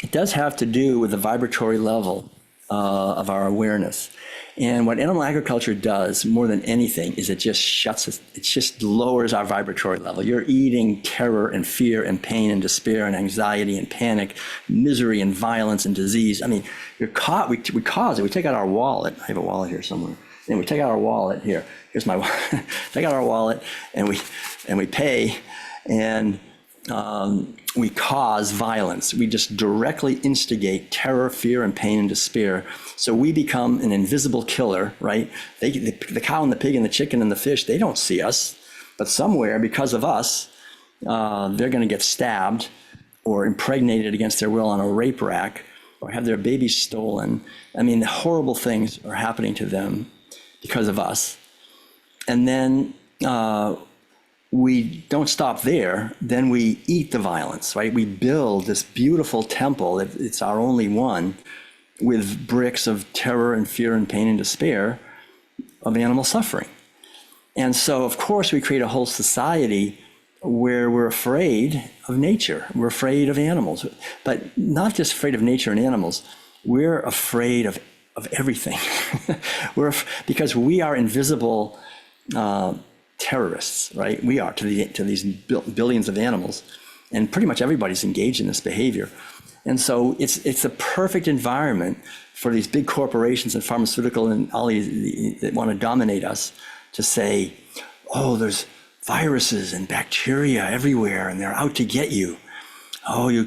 [SPEAKER 3] it does have to do with the vibratory level of our awareness. And what animal agriculture does more than anything is it just shuts us, it just lowers our vibratory level. You're eating terror and fear and pain and despair and anxiety and panic, misery and violence and disease. I mean, you're caught, we cause it. We take out our wallet. I have a wallet here somewhere. And we take out our wallet here. Here's my wallet. Take out our wallet and we pay, and we cause violence. We just directly instigate terror, fear, and pain and despair. So we become an invisible killer, right? The cow and the pig and the chicken and the fish, they don't see us, but somewhere because of us, they're going to get stabbed or impregnated against their will on a rape rack or have their babies stolen. I mean, horrible things are happening to them because of us. And then we don't stop there. Then we eat the violence, right? We build this beautiful temple, it's our only one, with bricks of terror and fear and pain and despair of animal suffering. And so, of course, we create a whole society where we're afraid of nature. We're afraid of animals, but not just afraid of nature and animals. We're afraid of everything. Because we are invisible terrorists, right? We are to these billions of animals, and pretty much everybody's engaged in this behavior. And so it's a perfect environment for these big corporations and pharmaceutical and all these that want to dominate us to say, oh, there's viruses and bacteria everywhere, and they're out to get you. Oh, you're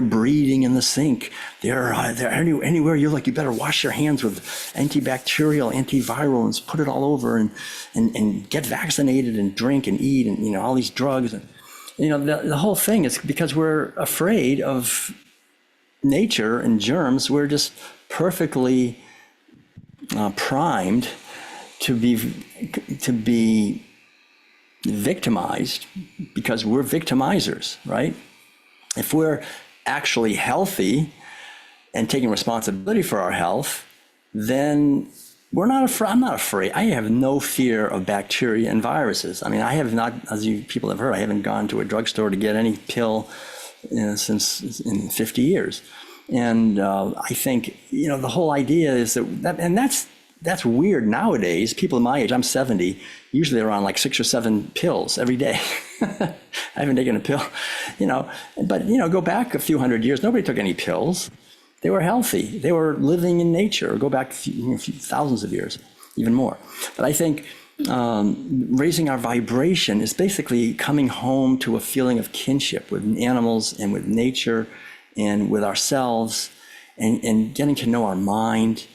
[SPEAKER 3] breeding in the sink. They're anywhere you look. You better wash your hands with antibacterial, antiviral, and put it all over, and get vaccinated and drink and eat, and all these drugs. And the whole thing is because we're afraid of nature and germs. We're just perfectly primed to be victimized because we're victimizers, right? If we're actually healthy and taking responsibility for our health, then we're not afraid. I'm not afraid. I have no fear of bacteria and viruses. I mean, I have not, as you people have heard, I haven't gone to a drugstore to get any pill since in 50 years. And I think, the whole idea is that's weird nowadays. People my age, I'm 70, usually they're on like 6 or 7 pills every day. I haven't taken a pill, but go back a few hundred years, nobody took any pills. They were healthy. They were living in nature. Go back a few thousands of years, even more. But I think raising our vibration is basically coming home to a feeling of kinship with animals and with nature and with ourselves, and getting to know our mind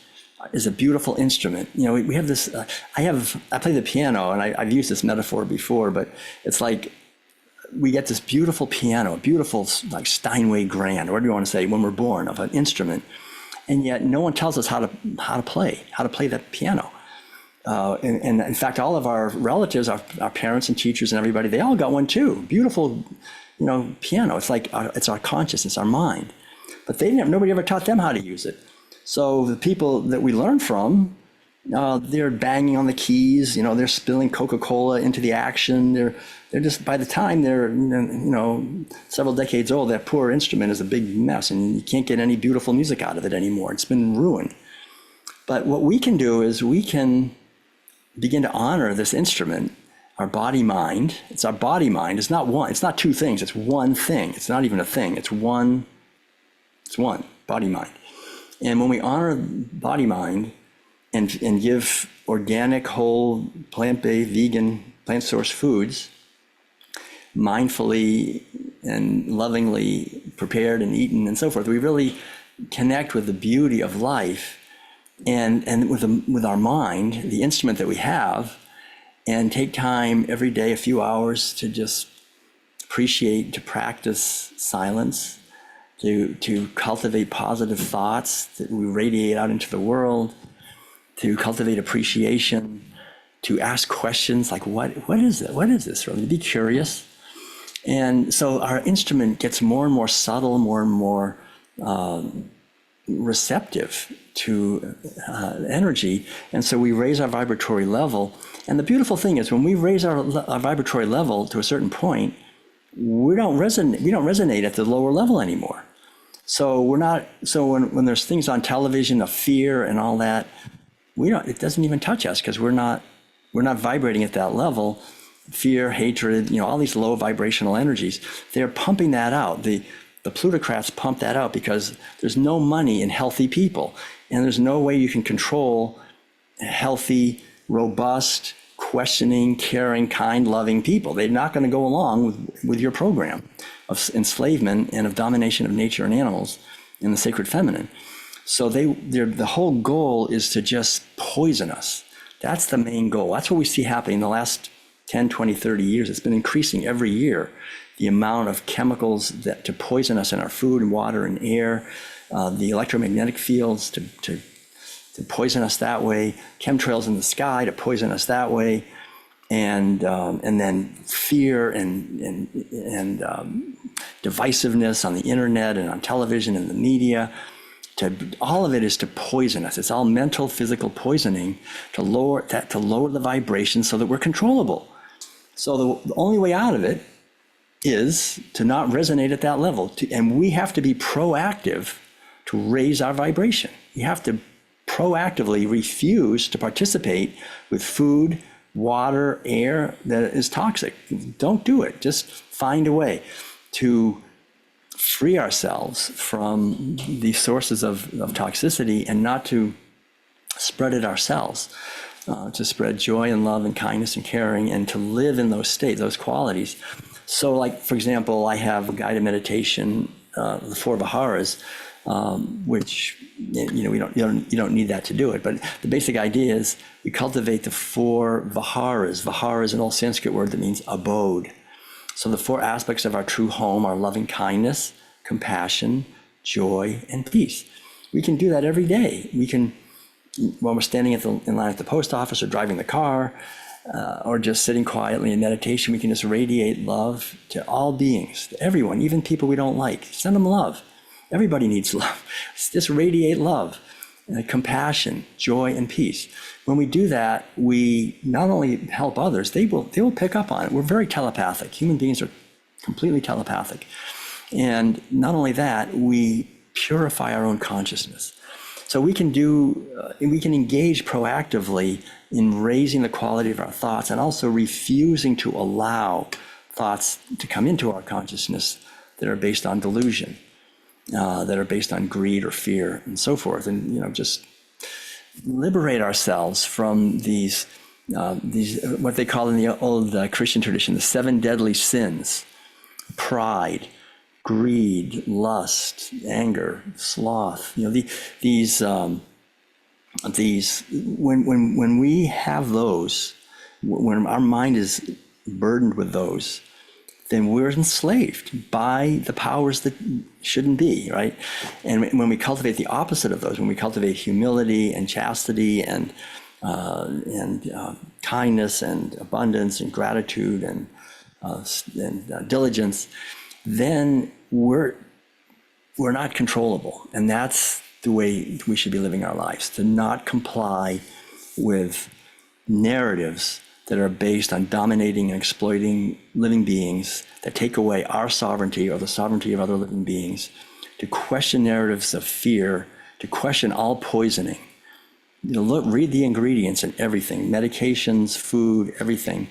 [SPEAKER 3] is a beautiful instrument. We have this, I play the piano, and I've used this metaphor before, but it's like we get this beautiful piano, beautiful like Steinway grand, or whatever you want to say, when we're born, of an instrument, and yet no one tells us how to play that piano. And in fact, all of our relatives, our parents and teachers and everybody, they all got one too. Beautiful, piano. It's like it's our consciousness, our mind, but nobody ever taught them how to use it. So the people that we learn from, they're banging on the keys, they're spilling Coca-Cola into the action. They're just, by the time they're, several decades old, that poor instrument is a big mess, and you can't get any beautiful music out of it anymore. It's been ruined. But what we can do is we can begin to honor this instrument, our body mind. It's our body mind. It's not two things. It's one thing. It's not even a thing. It's one body mind. And when we honor body mind and give organic, whole, plant-based, vegan, plant-sourced foods, mindfully and lovingly prepared and eaten and so forth, we really connect with the beauty of life and with our mind, the instrument that we have, and take time every day, a few hours, to just appreciate, to practice silence, to cultivate positive thoughts that we radiate out into the world, to cultivate appreciation, to ask questions like, what is it? What is this really? Be curious. And so our instrument gets more and more subtle, more and more receptive to energy. And so we raise our vibratory level. And the beautiful thing is, when we raise our vibratory level to a certain point, we don't resonate at the lower level anymore. So we're not, so when there's things on television of fear and all that, it doesn't even touch us because we're not vibrating at that level. Fear, hatred, all these low vibrational energies, they're pumping that out. The plutocrats pump that out because there's no money in healthy people. And there's no way you can control healthy, robust, questioning, caring, kind, loving people. They're not going to go along with your program of enslavement and of domination of nature and animals and the sacred feminine. So the whole goal is to just poison us. That's the main goal. That's what we see happening in the last 10, 20, 30 years. It's been increasing every year, the amount of chemicals to poison us in our food and water and air, the electromagnetic fields to poison us that way, chemtrails in the sky to poison us that way, and then fear and divisiveness on the internet and on television and the media. All of it is to poison us. It's all mental, physical poisoning to lower the vibration so that we're controllable. So the only way out of it is to not resonate at that level. And we have to be proactive to raise our vibration. We have to proactively refuse to participate with food, water, air that is toxic. Don't do it. Just find a way to free ourselves from the sources of toxicity and not to spread it ourselves, to spread joy and love and kindness and caring and to live in those states, those qualities. So like, for example, I have guided meditation, the 4 Viharas, which, you don't need that to do it. But the basic idea is we cultivate the 4 Viharas. Vihara is an old Sanskrit word that means abode. So the 4 aspects of our true home are loving kindness, compassion, joy, and peace. We can do that every day. We can, when we're standing in line at the post office or driving the car, or just sitting quietly in meditation, we can just radiate love to all beings, to everyone, even people we don't like. Send them love. Everybody needs love. Just radiate love, compassion, joy, and peace. When we do that, we not only help others, they will pick up on it. We're very telepathic. Human beings are completely telepathic. And not only that, we purify our own consciousness. So we can engage proactively in raising the quality of our thoughts and also refusing to allow thoughts to come into our consciousness that are based on delusion, that are based on greed or fear and so forth. And, just liberate ourselves from these what they call in the old Christian tradition, the 7 deadly sins: pride, greed, lust, anger, sloth. These when we have those, when our mind is burdened with those, then we're enslaved by the powers that shouldn't be, right? And when we cultivate the opposite of those, when we cultivate humility and chastity and kindness and abundance and gratitude and diligence, then we're not controllable. And that's the way we should be living our lives, to not comply with narratives that are based on dominating and exploiting living beings, that take away our sovereignty or the sovereignty of other living beings, to question narratives of fear, to question all poisoning. Read the ingredients in everything, medications, food, everything,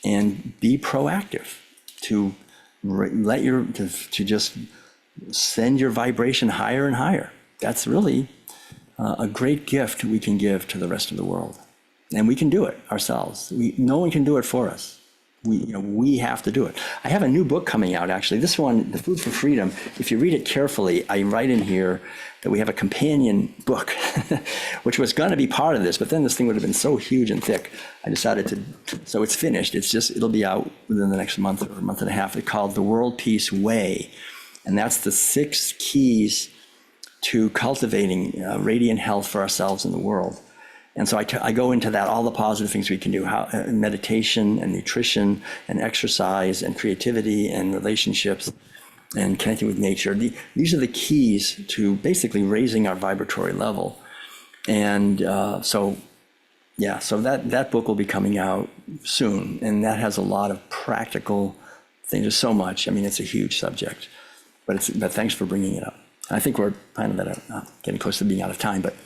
[SPEAKER 3] and be proactive to just send your vibration higher and higher. That's really a great gift we can give to the rest of the world. And we can do it ourselves. No one can do it for us. We have to do it. I have a new book coming out, actually. This one, The Food for Freedom. If you read it carefully, I write in here that we have a companion book, which was going to be part of this, but then this thing would have been so huge and thick. I decided so it's finished. It'll be out within the next month or month and a half. It's called The World Peace Way. And that's the 6 keys to cultivating radiant health for ourselves and the world. And so I go into that, all the positive things we can do, meditation and nutrition and exercise and creativity and relationships and connecting with nature. These are the keys to basically raising our vibratory level. And so that book will be coming out soon. And that has a lot of practical things. There's so much. I mean, it's a huge subject. But thanks for bringing it up. I think we're kind of getting close to being out of time, but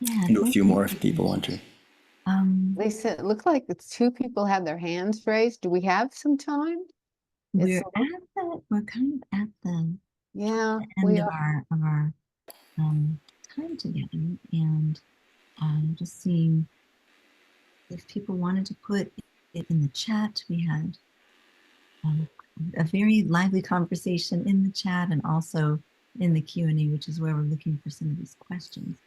[SPEAKER 1] Yeah,
[SPEAKER 3] do a few more if people want to.
[SPEAKER 2] Lisa, it looks like it's two people have their hands raised. Do we have some time?
[SPEAKER 1] we're
[SPEAKER 2] It's-
[SPEAKER 1] at we're kind of at the
[SPEAKER 2] Yeah,
[SPEAKER 1] end
[SPEAKER 2] we
[SPEAKER 1] of
[SPEAKER 2] are.
[SPEAKER 1] our time together, and just seeing if people wanted to put it in the chat. We had a very lively conversation in the chat and also in the Q&A, which is where we're looking for some of these questions.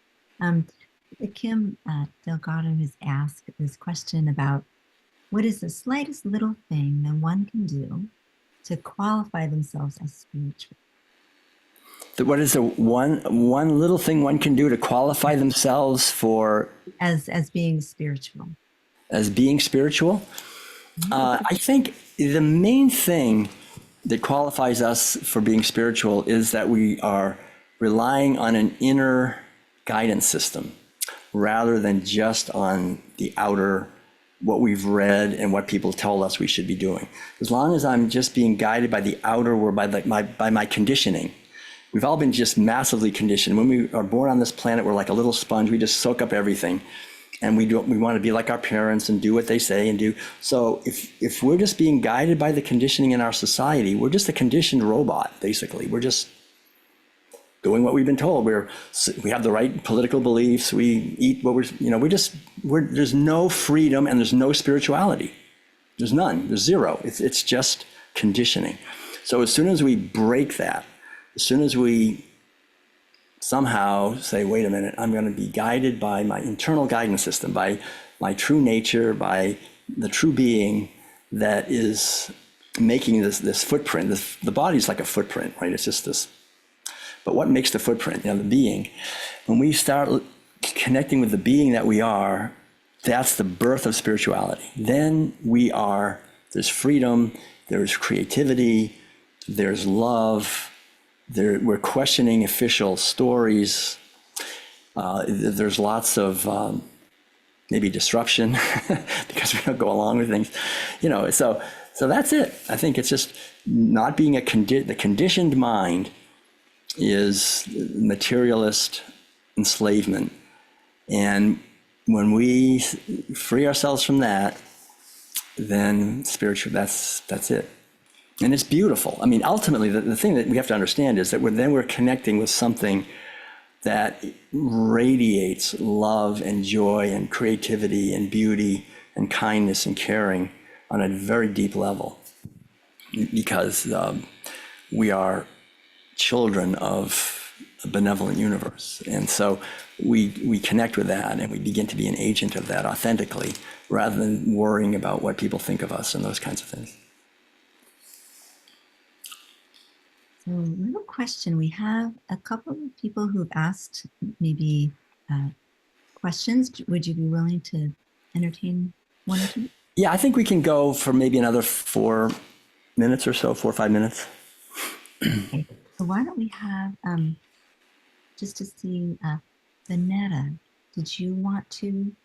[SPEAKER 1] Kim Delgado has asked this question about what is the slightest little thing that one can do to qualify themselves as spiritual?
[SPEAKER 3] What is the one little thing one can do to qualify themselves for
[SPEAKER 1] as being spiritual?
[SPEAKER 3] As being spiritual? I think the main thing that qualifies us for being spiritual is that we are relying on an inner guidance system rather than just on the outer, what we've read and what people tell us we should be doing. As long as I'm just being guided by the outer or by my conditioning. We've all been just massively conditioned. When we are born on this planet, we're like a little sponge. We just soak up everything. And we want to be like our parents and do what they say and do. So if we're just being guided by the conditioning in our society, we're just a conditioned robot, basically. We're just doing what we've been told. We have the right political beliefs. We eat what there's no freedom and there's no spirituality. There's none. There's zero. It's just conditioning. So as soon as we break that, as soon as we somehow say, wait a minute, I'm going to be guided by my internal guidance system, by my true nature, by the true being that is making this footprint. The body's like a footprint, right? It's just this. But what makes the footprint? The being. When we start connecting with the being that we are, that's the birth of spirituality. Then there's freedom, there's creativity, there's love. We're questioning official stories. There's lots of maybe disruption because we don't go along with things, So that's it. I think it's just not being the conditioned mind is materialist enslavement, and when we free ourselves from that, then spiritual. That's it. And it's beautiful. I mean, ultimately, the thing that we have to understand is that we're connecting with something that radiates love and joy and creativity and beauty and kindness and caring on a very deep level, because we are children of a benevolent universe. And so we connect with that and we begin to be an agent of that authentically, rather than worrying about what people think of us and those kinds of things.
[SPEAKER 1] So, little question. We have a couple of people who've asked maybe questions. Would you be willing to entertain one or two?
[SPEAKER 3] Yeah, I think we can go for maybe another 4 minutes or so, 4 or 5 minutes.
[SPEAKER 1] Okay. So why don't we have, just to see, Vanetta, did you want to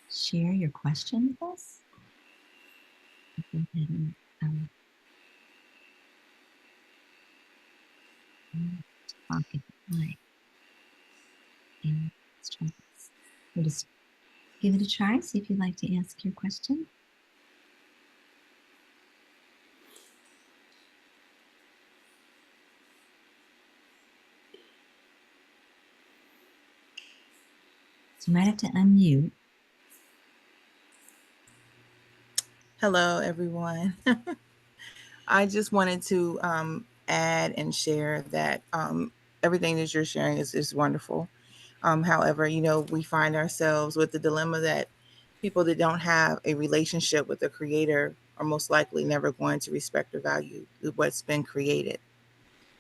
[SPEAKER 1] share your question with us? Go ahead and talk if you like. And we'll just give it a try, see if you'd like to ask your question. So you might have to unmute.
[SPEAKER 4] Hello, everyone. I just wanted to add and share that everything that you're sharing is wonderful. However, we find ourselves with the dilemma that people that don't have a relationship with the Creator are most likely never going to respect or value what's been created.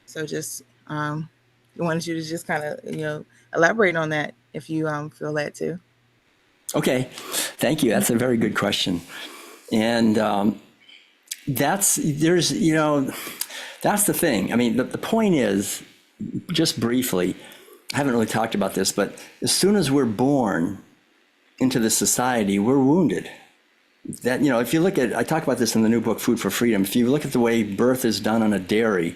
[SPEAKER 4] So just I wanted you to just kind of, elaborate on that if you feel that too.
[SPEAKER 3] Okay, thank you. That's a very good question. And that's the thing. I mean, the point is, just briefly, I haven't really talked about this, but as soon as we're born into this society, we're wounded. That, if you look at, I talk about this in the new book, Food for Freedom. If you look at the way birth is done on a dairy,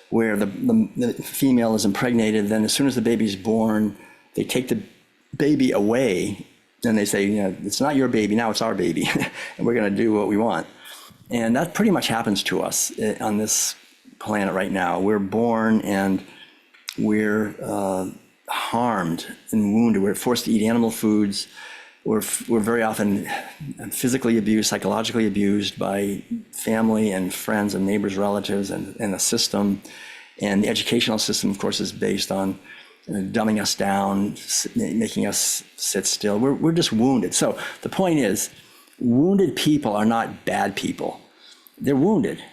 [SPEAKER 3] where the female is impregnated, then as soon as the baby's born, they take the baby away, and they say, it's not your baby, now it's our baby, and we're going to do what we want. And that pretty much happens to us on this planet right now. We're born and we're harmed and wounded. We're forced to eat animal foods. We're very often physically abused, psychologically abused by family and friends and neighbors, relatives, and the system. And the educational system, of course, is based on dumbing us down, making us sit still. We're just wounded. So the point is, wounded people are not bad people. They're wounded.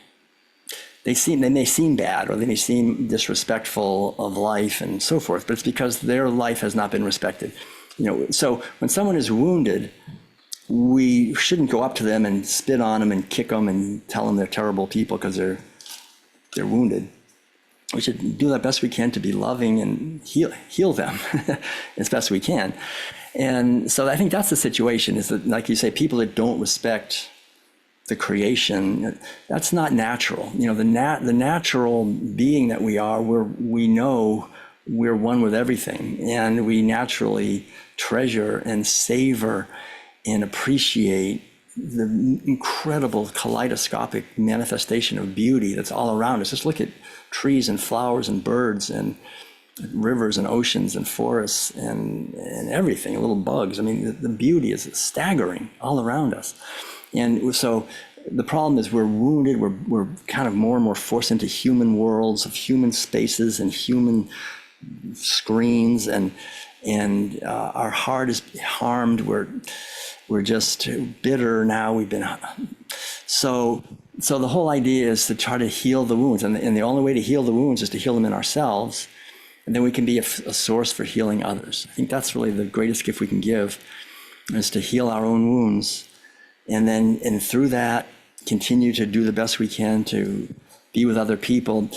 [SPEAKER 3] They may seem bad, or they may seem disrespectful of life and so forth, but it's because their life has not been respected. So when someone is wounded, we shouldn't go up to them and spit on them and kick them and tell them they're terrible people because they're wounded. We should do the best we can to be loving and heal them as best we can. And so I think that's the situation, is that, like you say, people that don't respect the creation, that's not natural. The natural being that we are, we know we're one with everything, and we naturally treasure and savor and appreciate the incredible kaleidoscopic manifestation of beauty that's all around us. Just look at trees and flowers and birds and rivers and oceans and forests and everything, little bugs. I mean, the beauty is staggering all around us. And so the problem is we're wounded. We're kind of more and more forced into human worlds of human spaces and human screens, and our heart is harmed. We're just bitter now. We've been so the whole idea is to try to heal the wounds, and the only way to heal the wounds is to heal them in ourselves, and then we can be a source for healing others. I think that's really the greatest gift we can give, is to heal our own wounds, and through that continue to do the best we can to be with other people.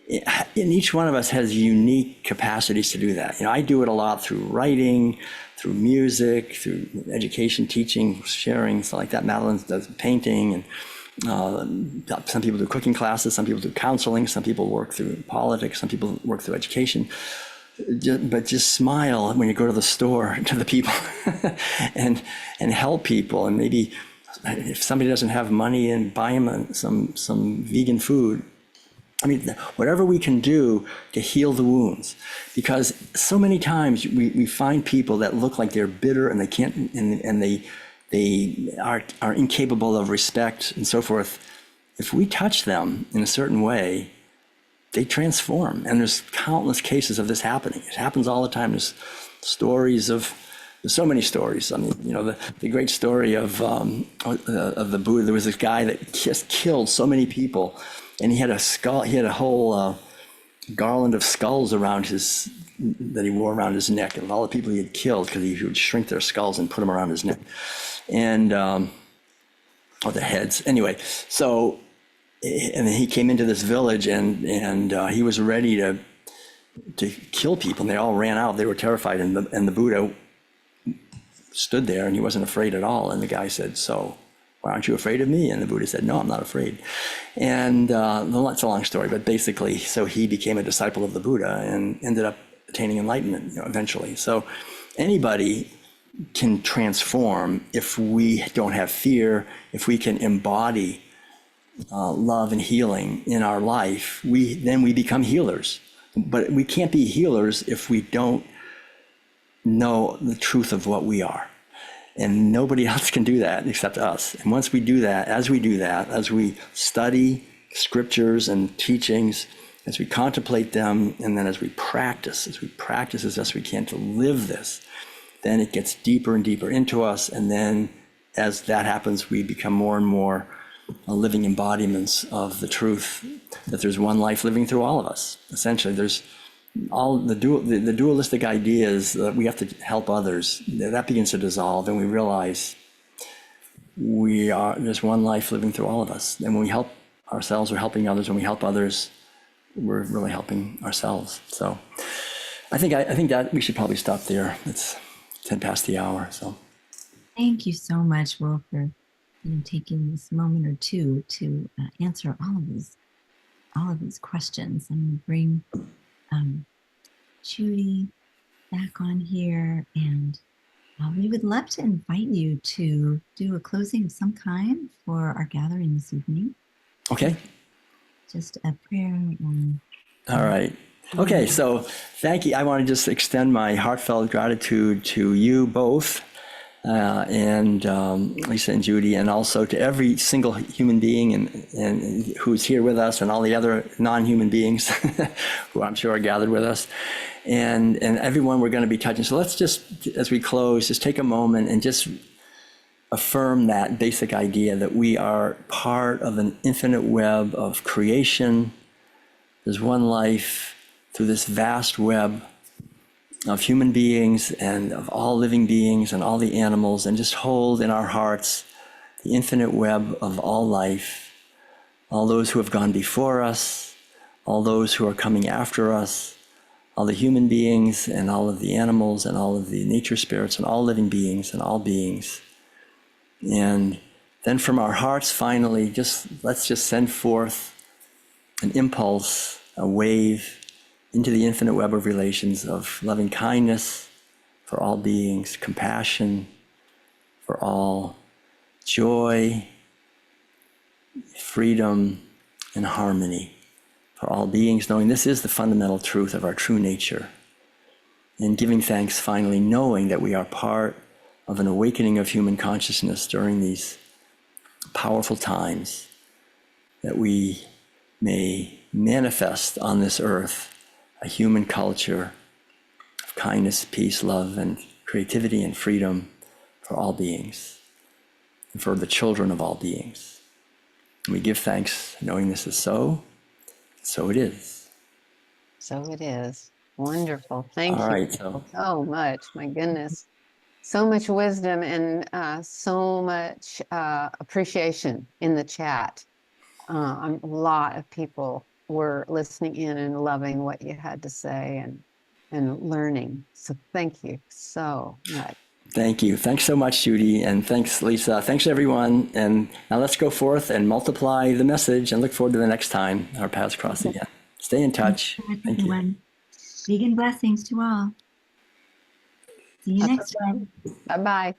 [SPEAKER 3] And each one of us has unique capacities to do that. I do it a lot through writing, through music, through education, teaching, sharing, stuff like that. Madeline does painting, and some people do cooking classes, some people do counseling, some people work through politics, some people work through education. But just smile when you go to the store to the people and help people. And maybe if somebody doesn't have money, and buy them some vegan food. I mean, whatever we can do to heal the wounds, because so many times we find people that look like they're bitter and they can't, and they are incapable of respect and so forth. If we touch them in a certain way, they transform. And there's countless cases of this happening. It happens all the time. There's so many stories. I mean, the great story of the Buddha. There was this guy that just killed so many people. And he had a skull. He had a whole garland of skulls that he wore around his neck, and all the people he had killed, because he would shrink their skulls and put them around his neck, and or the heads. Anyway, so and then he came into this village, and he was ready to kill people, and they all ran out. They were terrified, and the Buddha stood there, and he wasn't afraid at all. And the guy said, "So, why aren't you afraid of me?" And the Buddha said, "No, I'm not afraid." And it's a long story, but basically, so he became a disciple of the Buddha and ended up attaining enlightenment, eventually. So anybody can transform if we don't have fear, if we can embody love and healing in our life. Then we become healers. But we can't be healers if we don't know the truth of what we are. And nobody else can do that except us. And once we do that, as we study scriptures and teachings, as we contemplate them, and then as we practice as best we can to live this, then it gets deeper and deeper into us. And then as that happens, we become more and more living embodiments of the truth that there's one life living through all of us. Essentially, there's all the dualistic ideas that we have to help others, that begins to dissolve, and we realize there's one life living through all of us. And when we help ourselves, we're helping others. When we help others, we're really helping ourselves. So I think that we should probably stop there. It's 10 past the hour. So
[SPEAKER 1] Thank you so much, Will, for taking this moment or two to answer all of these questions. I'm going to bring Judy back on here, and we would love to invite you to do a closing of some kind for our gathering this evening.
[SPEAKER 3] Okay.
[SPEAKER 1] Just a prayer.
[SPEAKER 3] All right. Okay, so thank you. I want to just extend my heartfelt gratitude to you both, and Lisa and Judy, and also to every single human being and who's here with us, and all the other non-human beings who I'm sure are gathered with us, and everyone we're going to be touching. So let's just, as we close, just take a moment and just affirm that basic idea that we are part of an infinite web of creation. There's one life through this vast web of human beings and of all living beings and all the animals, and just hold in our hearts the infinite web of all life, all those who have gone before us, all those who are coming after us, all the human beings and all of the animals and all of the nature spirits and all living beings and all beings. And then from our hearts, finally, let's just send forth an impulse, a wave into the infinite web of relations of loving kindness for all beings, compassion for all, joy, freedom, and harmony for all beings, knowing this is the fundamental truth of our true nature. And giving thanks, finally, knowing that we are part of an awakening of human consciousness during these powerful times, that we may manifest on this earth a human culture of kindness, peace, love, and creativity and freedom for all beings, and for the children of all beings. And we give thanks knowing this is so it is.
[SPEAKER 2] So it is. Wonderful. Thank
[SPEAKER 3] All
[SPEAKER 2] you
[SPEAKER 3] right,
[SPEAKER 2] so much. My goodness. So much wisdom and so much appreciation in the chat. A lot of people were listening in and loving what you had to say and learning. So thank you so much.
[SPEAKER 3] Thank you. Thanks so much, Judy. And thanks, Lisa. Thanks, everyone. And now let's go forth and multiply the message and look forward to the next time our paths cross again. Stay in touch. Thank you.
[SPEAKER 1] Vegan blessings to all. See you next time.
[SPEAKER 2] Bye-bye.